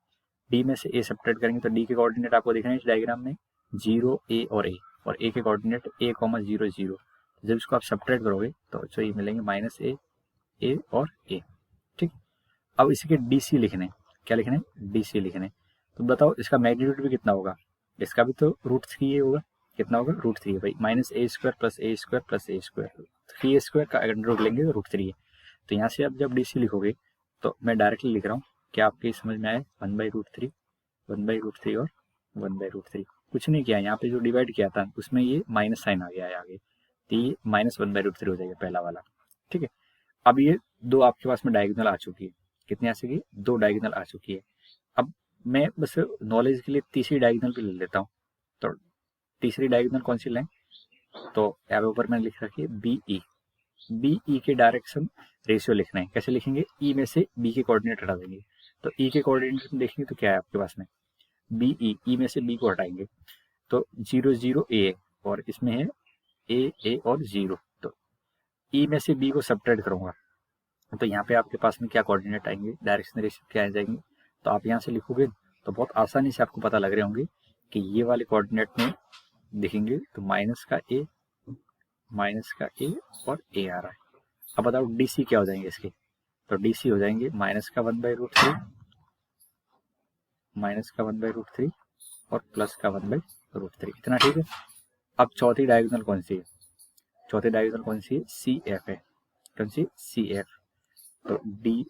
डी में से ए सब्ट्रैक्ट करेंगे तो डी के कोऑर्डिनेट आपको दिख रहे हैं इस डायग्राम में, 0 a और ए के कोऑर्डिनेट a, 0, 0। जब इसको आप सब्ट्रैक्ट करोगे तो ये मिलेंगे -a और a। ठीक, अब इसी के डी सी लिखने, क्या लिखने? डी सी लिखने। तो बताओ इसका मैग्नीट्यूड भी कितना होगा? इसका भी तो √3 होगा। कितना होगा? √3 भाई, -a² plus a² plus a², 3a² का अंडर रूट लेंगे तो √3 है। तो यहाँ से आप जब डी सी लिखोगे तो मैं डायरेक्टली लिख रहा हूँ, क्या आपके समझ में आया? 1/√3, 1/√3 और 1/√3। कुछ नहीं किया, यहाँ पे जो डिवाइड किया था उसमें ये माइनस साइन आ गया है आगे, तो ये -1/√3 हो जाएगा पहला वाला। ठीक है, अब ये दो आपके पास में डायगोनल आ चुकी है। कितनी आ चुकी है? दो डायगोनल आ चुकी है। अब मैं बस नॉलेज के लिए तीसरी डायगोनल भी ले लेता हूँ। तो तीसरी डायगोनल कौन सी लें? तो यहाँ ऊपर मैंने लिख रखी है BE। BE के डायरेक्शन रेशियो लिखना है। कैसे लिखेंगे? E में से B के कोऑर्डिनेट हटा देंगे, तो E के कोऑर्डिनेट देखेंगे तो क्या है आपके पास में? BE, E में से B को हटाएंगे तो 0, 0 A है, और इसमें है A और 0, तो E में से B को सब्ट्रैक्ट करूंगा तो यहाँ पे आपके पास में क्या कोऑर्डिनेट आएंगे? डायरेक्शन रेशियो क्या आ जाएंगे? तो आप यहाँ से लिखोगे तो बहुत आसानी से आपको पता लग रहे होंगे कि ये वाले कोऑर्डिनेट में दिखेंगे, तो माइनस का ए और ए आ रहा है। अब बताओ DC क्या हो जाएंगे इसके? तो DC हो जाएंगे -1/√3, -1/√3 और +1/√3। इतना ठीक है। अब चौथी डायगोनल कौन सी है? चौथी डायगोनल कौन सी है? CF है। कौन सी? CF। तो डी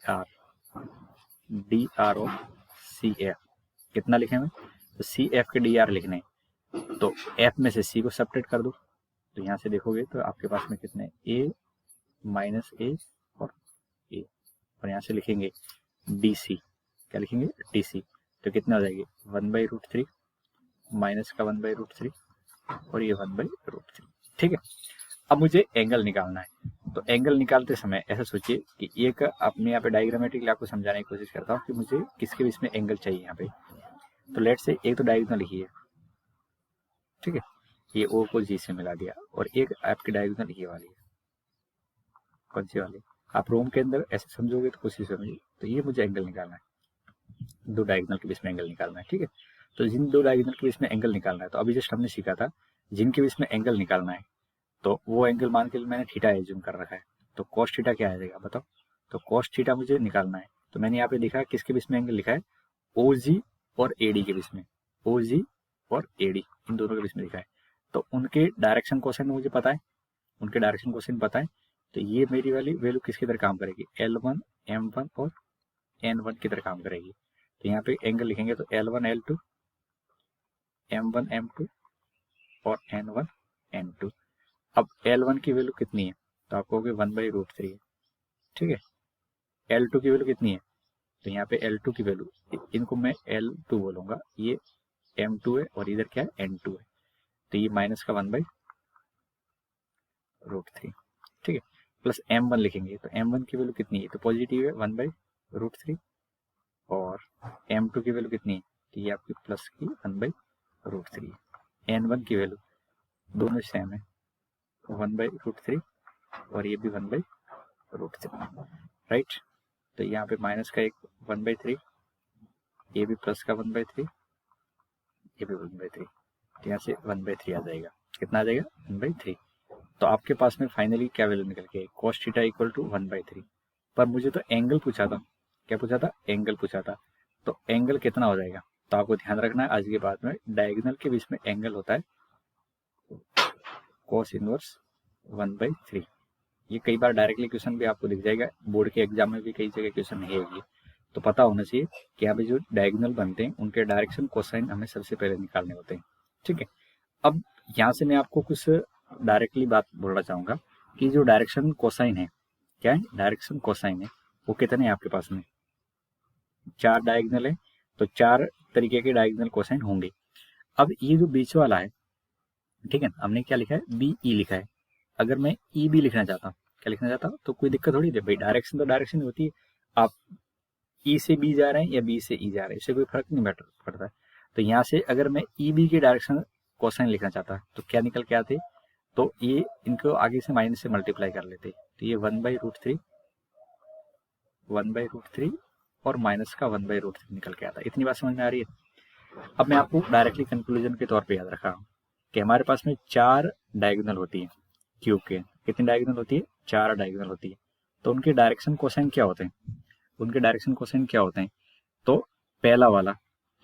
आर ऑफ CF कितना लिखे मैं? तो CF के DR लिखने, तो F में से C को सब्ट्रैक्ट कर दो, तो यहाँ से देखोगे तो आपके पास में कितने? A -a और A, और यहाँ से लिखेंगे DC। क्या लिखेंगे? DC। तो कितना हो जाएगी? 1/√3 माइनस का 1/√3 और ये 1/√3। ठीक है, अब मुझे एंगल निकालना है। तो एंगल निकालते समय ऐसा सोचिए कि एक मैं यहाँ पे डायग्रामेटिकली आपको समझाने की कोशिश करता हूँ कि मुझे किसके बीच में एंगल चाहिए यहाँ पे। तो लेट से एक तो डायगोनल ही है, ठीक है, ये O को G से मिला दिया, और एक आपकी डायगोनल ये वाली है। कौन सी वाली? आप रोम के अंदर ऐसे समझोगे तो कोशिश समझिए। तो ये मुझे एंगल निकालना है, दो डायगोनल के बीच में एंगल निकालना है। ठीक है, तो जिन दो डायगोनल के बीच में एंगल निकालना है, तो अभी जस्ट हमने सीखा था जिनके बीच में एंगल निकालना है, तो वो एंगल मान के मैंने थीटा एज्यूम कर रखा है, तो cos थीटा क्या आ जाएगा बताओ? तो cos थीटा मुझे निकालना है, तो मैंने यहाँ पे लिखा है किसके बीच में एंगल लिखा है? OG और AD के बीच में, OG और AD इन दोनों के बीच में लिखा है। तो उनके डायरेक्शन कोसाइन मुझे पता है, उनके डायरेक्शन कोसाइन पता है, तो ये मेरी वाली वैल्यू किसकी तरह काम करेगी? L1 M1 और N1 की तरह काम करेगी। तो यहाँ पे एंगल लिखेंगे तो L1 L2, M1 M2 और N1 N2। अब L1 की वैल्यू कितनी है? तो आप कहोगे 1/√3 है। ठीक है। L2 की वैल्यू कितनी है, तो यहाँ पे L2 की वैल्यू, इनको मैं L2 बोलूंगा, ये M2 है और इधर क्या है N2 है, तो ये माइनस का 1/√3, ठीक है। प्लस M1 लिखेंगे, तो M1 की वैल्यू कितनी है, तो पॉजिटिव है 1/√3, और M2 की वैल्यू कितनी है, तो ये आपकी प्लस की 1/√3 है। N1 की वैल्यू दोनों सेम है, 1/√3 और ये भी 1/√3, राइट। तो यहाँ पे माइनस का एक 1/3, ये भी प्लस का 1/3, ये भी 1/3, तो यहाँ से 1/3 आ जाएगा, कितना आ जाएगा 1/3। तो आपके पास में फाइनली क्या वैल्यू निकल के cos थीटा इक्वल टू 1/3। पर मुझे तो एंगल पूछा था, क्या पूछा था, एंगल पूछा था, तो एंगल कितना हो जाएगा, तो आपको ध्यान रखना है आज के बाद में डायगोनल के बीच में एंगल होता है cos इनवर्स 1/3। ये कई बार डायरेक्टली क्वेश्चन भी आपको दिख जाएगा, बोर्ड के एग्जाम में भी कई जगह क्वेश्चन है ये, तो पता होना चाहिए कि यहाँ पे जो डायगोनल बनते हैं उनके डायरेक्शन कोसाइन हमें सबसे पहले निकालने होते हैं, ठीक है। अब यहाँ से मैं आपको कुछ डायरेक्टली बात बोलना चाहूंगा कि जो डायरेक्शन कोसाइन है, क्या है डायरेक्शन कोसाइन है, वो कितने हैं आपके पास में, 4 डायगोनल है, तो 4 तरीके के डायगोनल कोसाइन होंगे। अब ये जो बीच वाला है, ठीक है, हमने क्या लिखा है बी ई लिखा है, अगर मैं ई बी लिखना चाहता हूँ, क्या लिखना चाहता हूँ, तो कोई दिक्कत थोड़ी है भाई, डायरेक्शन तो डायरेक्शन होती है, आप ई से बी जा रहे हैं या बी से ई जा रहे हैं, इससे कोई फर्क नहीं पड़ता है। तो यहाँ से अगर मैं ई बी की डायरेक्शन कोसाइन लिखना चाहता तो क्या निकल के आते, तो ये इनको आगे से माइनस से मल्टीप्लाई कर लेते, तो ये 1/√3 और माइनस का 1/√3 निकल के आता है। इतनी बात समझ में आ रही है। अब मैं आपको डायरेक्टली कंक्लूजन के तौर पे याद रखा हूँ कि हमारे पास में 4 डायगोनल होती है क्यूब के, कितनी डायगोनल होती है, 4 डायगोनल होती है, तो उनके डायरेक्शन कोसाइन क्या होते हैं, उनके डायरेक्शन कोसाइन क्या होते हैं, तो पहला वाला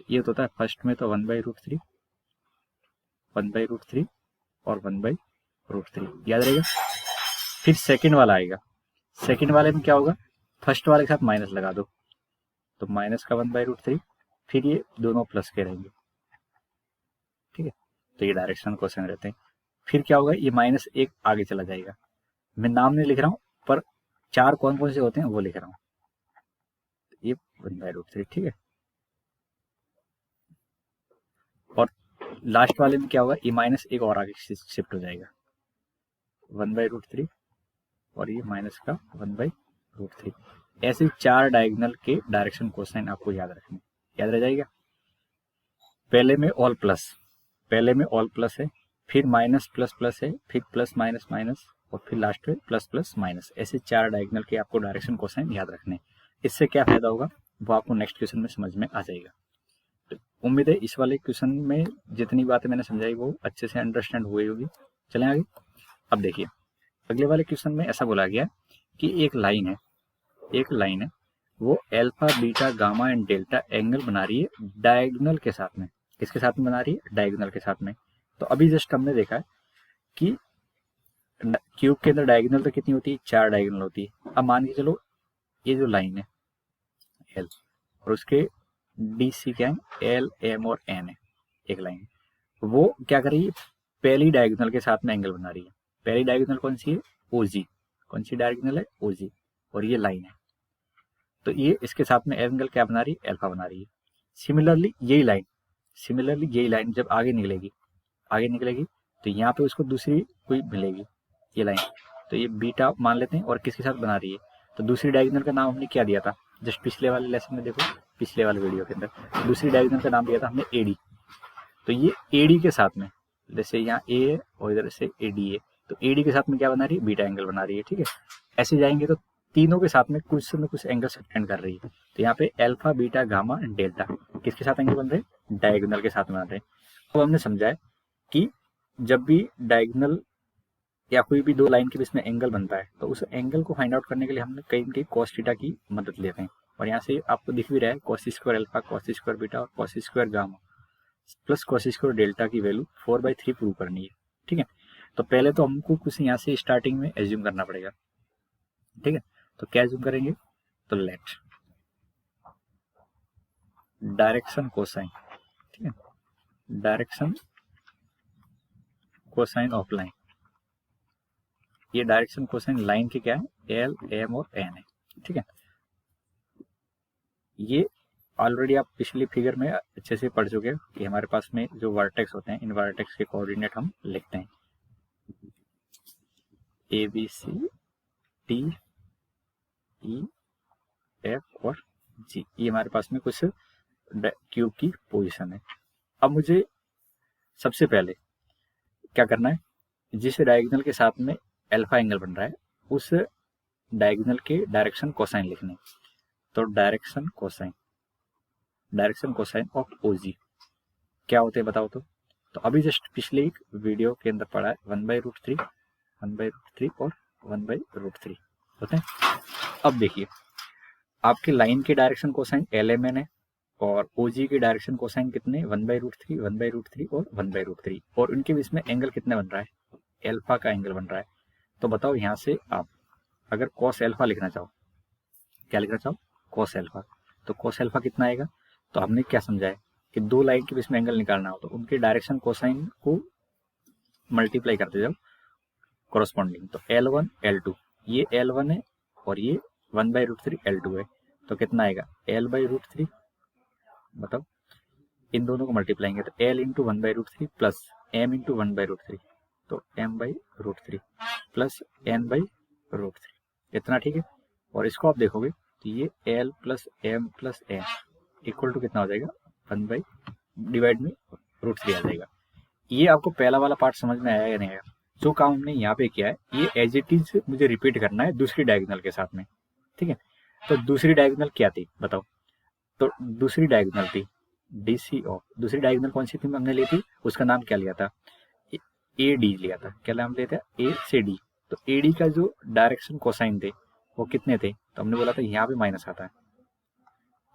ये तो होता है फर्स्ट में, तो 1/√3 और 1/√3 याद रहेगा। फिर सेकंड वाला आएगा, सेकंड वाले में क्या होगा, फर्स्ट वाले के साथ माइनस लगा दो, तो माइनस का 1/√3, फिर ये दोनों प्लस के रहेंगे, ठीक है, तो ये डायरेक्शन क्वेश्चन रहते हैं। फिर क्या होगा, ये माइनस एक आगे चला जाएगा, मैं नाम नहीं लिख रहा हूं, पर 4 कौन कौन से होते हैं वो लिख रहा हूं, ये 1/√3, ठीक है। और लास्ट वाले में क्या होगा, ये माइनस एक और आगे शिफ्ट हो जाएगा, 1/√3 और ये माइनस का 1/√3। ऐसे 4 डायगोनल के डायरेक्शन कोसाइन आपको याद रखने, याद रह जाएगा। पहले में ऑल प्लस है, फिर माइनस प्लस प्लस है, फिर प्लस माइनस माइनस, और फिर लास्ट में प्लस प्लस माइनस, ऐसे 4 डायगोनल के आपको डायरेक्शन कोसाइन याद रखने। इससे क्या फायदा होगा वो आपको नेक्स्ट क्वेश्चन में समझ में आ जाएगा। तो उम्मीद है इस वाले क्वेश्चन में जितनी बातें मैंने समझाई वो अच्छे से अंडरस्टैंड हुई होगी। चलें आगे। अब देखिए अगले वाले क्वेश्चन में ऐसा बोला गया कि एक लाइन है वो alpha beta gamma and delta angle बना रही है डायगोनल के साथ में, किसके साथ में बना रही है, डायगोनल के साथ में। तो अभी जस्ट हमने देखा है कि क्यूब के अंदर डायगोनल तो कितनी होती है, 4 डायगोनल होती है। अब मान के चलो ये जो लाइन है एल और उसके डी सी क्या है, एल एम और एन है, एक लाइन वो क्या कर रही है, पहली डायगोनल के साथ में एंगल बना रही है। पहली डायगोनल कौन सी है, ओजी, कौन सी डायगोनल है, ओजी, और ये लाइन है, तो ये इसके साथ में एंगल क्या बना रही है, अल्फा बना रही है। सिमिलरली यही लाइन जब आगे निकलेगी तो यहाँ पे उसको दूसरी कोई मिलेगी, ये लाइन, तो ये बीटा मान लेते हैं, और किसके साथ बना रही है, तो दूसरी डायगोनल का नाम हमने क्या दिया था, जस्ट पिछले वाले लेसन में देखो, पिछले वाले वीडियो के अंदर दूसरी डायगोनल का नाम दिया था हमने एडी। तो ये एडी के साथ में, जैसे यहाँ ए है और इधर से एडी है, तो एडी के साथ में क्या बना रही है, बीटा एंगल बना रही है, ठीक है। ऐसे जाएंगे तो तीनों के साथ में कुछ न कुछ एंगल सबटेंड कर रही है, तो यहाँ पे alpha beta gamma and delta किसके साथ एंगल बन रहे हैं, डायगोनल के साथ बन रहे हैं। अब हमने समझा है कि जब भी डायगोनल या कोई भी दो लाइन के बीच में एंगल बनता है तो उस एंगल को फाइंड आउट करने के लिए हमने कहीं कहीं cos थीटा की मदद लेते हैं, और यहाँ से आपको दिख भी रहा है cos square alpha, cos square beta और cos square gamma plus cos square delta की वैल्यू 4/3 प्रूव करनी है, ठीक है। तो पहले तो हमको कुछ यहाँ से स्टार्टिंग में एज्यूम करना पड़ेगा, ठीक है। तो क्या एज्यूम करेंगे, तो लेट डायरेक्शन कोसाइन, ठीक है, डायरेक्शन कोसाइन ऑफ लाइन, ये डायरेक्शन कोसाइन लाइन के क्या है, एल एम और एन है, ठीक है। ये ऑलरेडी आप पिछली फिगर में अच्छे से पढ़ चुके हो कि हमारे पास में जो वर्टेक्स होते हैं, इन वर्टेक्स के कोऑर्डिनेट हम लिखते हैं A B C D E F और जी। ये हमारे पास में कुछ क्यूब की पोजीशन है। अब मुझे सबसे पहले क्या करना है, जिस डायगोनल के साथ में अल्फा एंगल बन रहा है उस डायगोनल के डायरेक्शन कोसाइन लिखने। तो डायरेक्शन कोसाइन ऑफ ओजी क्या होते हैं बताओ। तो अभी जस्ट पिछले एक वीडियो के अंदर पढ़ा है 1/√3 1/√3 और 1/√3 होते हैं। अब देखिए आपके लाइन के डायरेक्शन कोसाइन LMN है और OG के डायरेक्शन कोसाइन कितने 1/√3 1/√3 और 1/√3 और उनके बीच में एंगल कितना बन रहा है, अल्फा का एंगल बन रहा है। तो बताओ यहाँ से आप अगर कॉस अल्फा लिखना चाहो, क्या लिखना चाहो, कॉस अल्फा, तो कॉस अल्फा कितना आएगा। तो हमने क्या समझा है कि दो लाइन के बीच में एंगल निकालना हो तो उनके डायरेक्शन कोसाइन को मल्टीप्लाई करते जाओ कोरस्पॉन्डिंग। तो L1 L2 ये L1 है और ये 1/√3 L2 है। तो कितना आएगा L/√3, बताओ इन दोनों को मल्टीप्लाएंगे तो L into 1/√3 plus M into 1/√3 तो M/√3 प्लस N/√3 इतना, ठीक है। और इसको आप देखोगे तो ये L plus M plus N equal to कितना हो जाएगा 1 डिवाइड में √3 आ जाएगा। ये आपको पहला वाला पार्ट समझ में आया या नहीं आया। जो काम हमने यहाँ पे किया है ये एज इट इज मुझे रिपीट करना है दूसरी डायगोनल के साथ में, ठीक है। तो दूसरी डायगोनल क्या थी बताओ। तो दूसरी डायगोनल थी DC ऑफ, दूसरी डायगोनल कौन सी थी हमने ली थी, उसका नाम क्या लिया था, AD लिया था। क्या नाम लिया था, A से D। तो AD का जो डायरेक्शन कोसाइन थे वो कितने थे, तो हमने बोला था यहाँ पे माइनस आता है।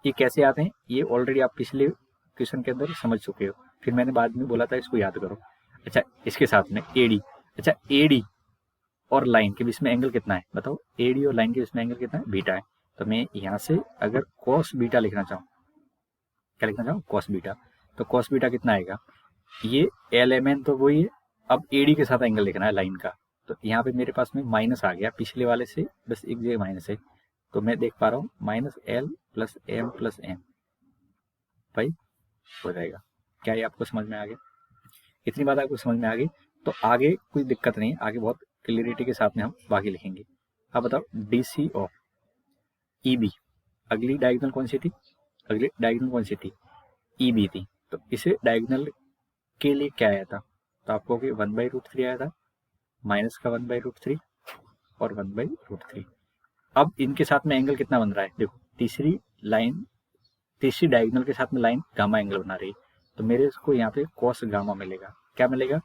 ये कैसे आते हैं ये ऑलरेडी आप पिछले क्वेश्चन के अंदर समझ चुके हो, फिर मैंने बाद में बोला था इसको याद करो। अच्छा इसके साथ में AD, अच्छा AD और लाइन के बीच में एंगल कितना है बताओ, AD और लाइन के बीच में एंगल कितना है, बीटा है। तो मैं यहाँ से अगर कॉस बीटा लिखना चाहूँ, क्या लिखना चाहूँ, कॉस बीटा, तो कॉस बीटा कितना आएगा, ये LMN तो वही है। अब AD के साथ एंगल लिखना है लाइन का, तो यहाँ पे मेरे पास में माइनस आ गया पिछले वाले से, बस एक जगह माइनस है। तो मैं देख पा रहा हूँ -L plus M plus M भाई हो जाएगा। क्या ये आपको समझ में आ गया, इतनी बात आपको समझ में आ गई तो आगे कोई दिक्कत नहीं है, आगे बहुत क्लियरिटी के साथ में हम बाकी लिखेंगे। अब बताओ DC ऑफ EB, अगली डायगोनल कौन सी थी, अगली डायगोनल कौन सी थी, EB थी। तो इसे डायगोनल के लिए क्या आया था, तो आपको 1/√3 आया था, माइनस का 1/√3 और 1/√3। अब इनके साथ में एंगल कितना बन रहा है, देखो तीसरी लाइन, तीसरी डायगोनल के साथ में लाइन गामा एंगल बना रही है। तो मेरे को यहाँ पे कॉस गामा मिलेगा, क्या मिलेगा,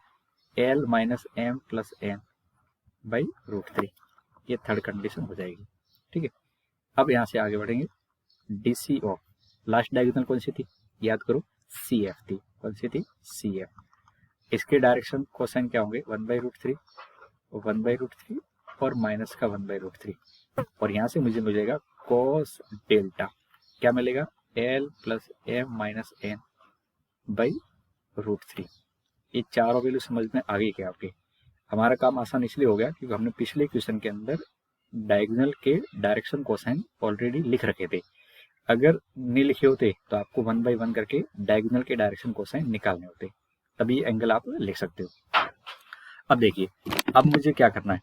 L minus M plus N by √3। ये थर्ड कंडीशन हो जाएगी, ठीक है। अब यहाँ से आगे बढ़ेंगे, DC ऑफ लास्ट डायगोनल कौन सी थी, याद करो CF थी, कौन सी थी, CF। इसके डायरेक्शन कोसाइन क्या होंगे 1/√3 और माइनस का 1/√3 और यहाँ से मुझे मिलेगा cos डेल्टा, क्या मिलेगा, L plus M minus N by √3। ये चारों वैल्यू समझ में आ गई क्या आपके। हमारा काम आसान इसलिए हो गया क्योंकि हमने पिछले क्वेश्चन के अंदर डायगोनल के डायरेक्शन कोसाइन ऑलरेडी लिख रखे थे। अगर नहीं लिखे होते तो आपको 1 बाई 1 करके डायगोनल के डायरेक्शन कोसाइन निकालने होते, तभी एंगल आप लिख सकते हो। अब देखिए अब मुझे क्या करना है,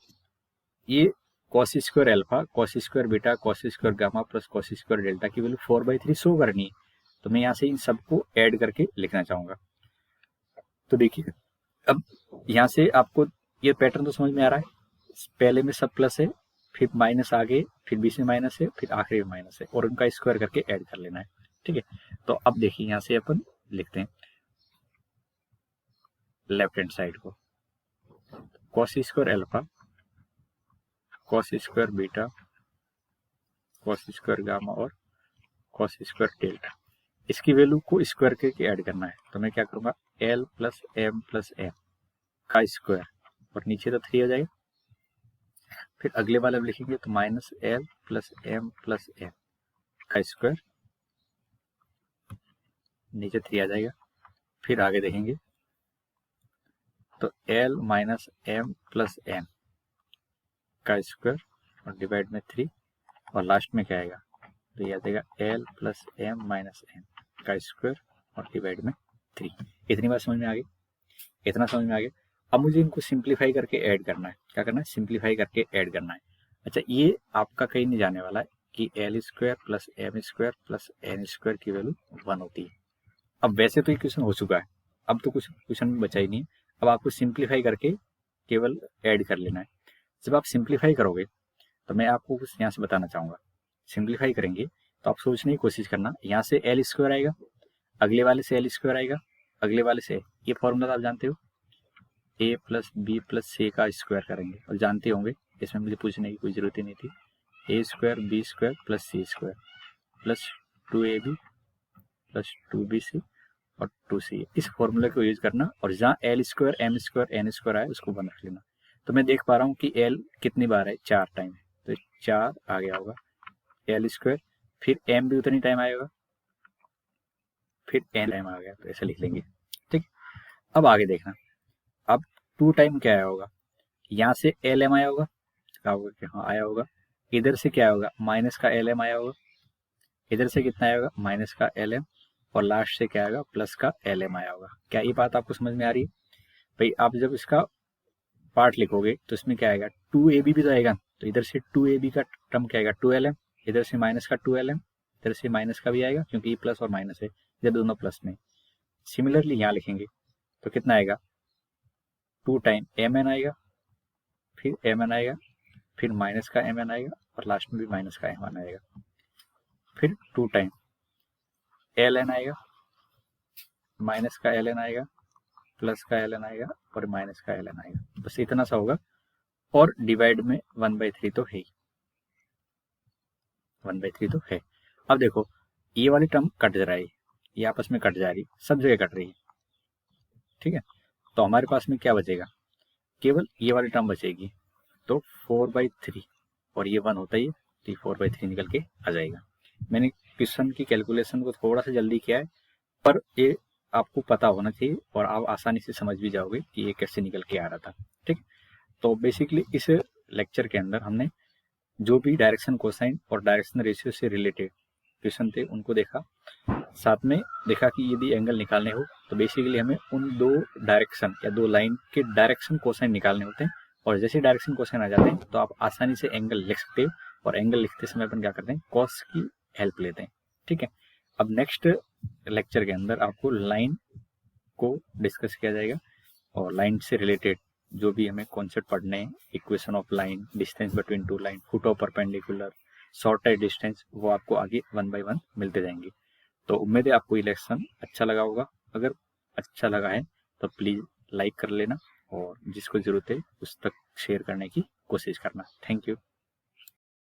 ये cos square alpha, cos square beta, cos square gamma plus cos square delta की वैल्यू 4/3 शो करनी है। तो मैं यहाँ से इन सबको ऐड करके लिखना चाहूंगा। तो देखिए अब यहाँ से आपको ये पैटर्न तो समझ में आ रहा है, पहले में सब प्लस है, फिर माइनस आगे, फिर बीच में माइनस है, फिर आखिरी में माइनस है और उनका स्क्वायर करके ऐड कर लेना है, ठीक है। तो अब देखिए यहाँ से अपन लिखते हैं लेफ्ट हैंड साइड को, cos square alpha, cos square beta, cos square gamma और कॉस स्क्वायर डेल्टा, इसकी वैल्यू को स्क्वायर करके ऐड करना है। तो मैं क्या करूंगा, L plus M plus M का स्क्वायर और नीचे तो 3 आ जाएगा, फिर अगले वाले में लिखेंगे तो -L plus M plus M का स्क्वायर, नीचे 3 आ जाएगा, फिर आगे देखेंगे तो L minus M plus M का स्क्वायर और डिवाइड में 3 और लास्ट में क्या आएगा, तो ये आ जाएगा L plus M minus N का स्क्वायर और डिवाइड में 3। इतनी बात समझ में आ गई, इतना समझ में आ गया। अब मुझे इनको सिंप्लीफाई करके ऐड करना है। क्या करना है, सिंप्लीफाई करके ऐड करना है। अच्छा, ये आपका कहीं नहीं जाने वाला है कि L square plus M square plus N square की वैल्यू 1 होती है। अब वैसे तो ये क्वेश्चन हो चुका है, अब तो कुछ क्वेश्चन बचा ही नहीं है। अब आपको सिंप्लीफाई करके केवल ऐड कर लेना है। जब आप सिंप्लीफाई करोगे तो मैं आपको कुछ यहाँ से बताना चाहूँगा। सिंप्लीफाई करेंगे तो आप सोचने की कोशिश करना, यहाँ से एल स्क्वायर आएगा, अगले वाले से एल स्क्वायर आएगा, अगले वाले से ये फॉर्मूला आप जानते हो, ए प्लस बी प्लस सी का स्क्वायर करेंगे और जानते होंगे, इसमें मुझे पूछने की कोई जरूरत ही नहीं थी। A square B square plus C square plus 2ab plus 2bc और 2c, इस फॉर्मूले को यूज करना और जहाँ L square M square N square आए उसको बना लेना। तो मैं देख पा रहा हूँ कि एल कितनी बार है, 4 टाइम है, तो 4 आ गया होगा एल स्क्वायर, फिर एम भी उतनी टाइम आएगा, फिर एन टाइम आ गया, तो ऐसे लिख लेंगे। ठीक, अब आगे देखना, अब 2 टाइम क्या आया होगा, यहाँ से एल एम आया होगा, क्या होगा कि हाँ आया होगा, इधर से क्या होगा माइनस का एल एम आया होगा, इधर से कितना आया होगा माइनस का एल एम, और लास्ट से क्या आएगा प्लस का एल एम आया होगा। क्या ये बात आपको समझ में आ रही है भाई? आप जब इसका पार्ट लिखोगे तो इसमें क्या आएगा, 2ab भी तो आएगा, तो इधर से 2ab का टर्म क्या आएगा 2lm, इधर से माइनस का 2lm, इधर से माइनस का भी आएगा क्योंकि ये प्लस और माइनस है, जब दोनों प्लस में। सिमिलरली यहाँ लिखेंगे तो कितना आएगा, 2 टाइम mn आएगा, फिर mn आएगा, फिर माइनस का mn आएगा और लास्ट में भी माइनस का mn आएगा, फिर 2 टाइम ln आएगा, माइनस का ln आएगा, प्लस का ln आएगा और माइनस का ln आएगा। बस इतना सा होगा और डिवाइड में 1/3 तो है ही, 1/3 तो है। अब देखो ये वाली टर्म कट जा रही है, ये आपस में कट जा रही है, सब जगह कट रही है। ठीक है, तो हमारे पास में क्या बचेगा, केवल ये वाली टर्म बचेगी, तो 4/3 और ये 1 होता ही है, तो 4/3 निकल के आ जाएगा। मैंने क्वेश्चन की कैलकुलेशन को थोड़ा सा जल्दी किया है, पर ये आपको पता होना चाहिए और आप आसानी से समझ भी जाओगे कि ये कैसे निकल के आ रहा था। ठीक, तो बेसिकली इस लेक्चर के अंदर हमने जो भी डायरेक्शन कोसाइन और डायरेक्शन रेशियो से रिलेटेड क्वेश्चन थे उनको देखा, साथ में देखा कि यदि एंगल निकालने हो तो बेसिकली हमें उन 2 डायरेक्शन या 2 लाइन के डायरेक्शन कोसाइन निकालने होते हैं, और जैसे डायरेक्शन कोसाइन आ जाते हैं तो आप आसानी से एंगल लिख सकते हो, और एंगल लिखते समय अपन क्या करते हैं, कॉस की हेल्प लेते हैं। ठीक है, अब नेक्स्ट लेक्चर के अंदर आपको लाइन को डिस्कस किया जाएगा और लाइन से रिलेटेड जो भी हमें कॉन्सेप्ट पढ़ने हैं, equation of line, distance between 2 line, foot of perpendicular, shorted distance, वो आपको आगे 1 बाय 1 मिलते जाएंगे। तो उम्मीद है आपको ये लेक्शन अच्छा लगा होगा। अगर अच्छा लगा है तो प्लीज़ लाइक कर लेना और जिसको ज़रूरत है उस तक शेयर करने की कोशिश करना। Thank you.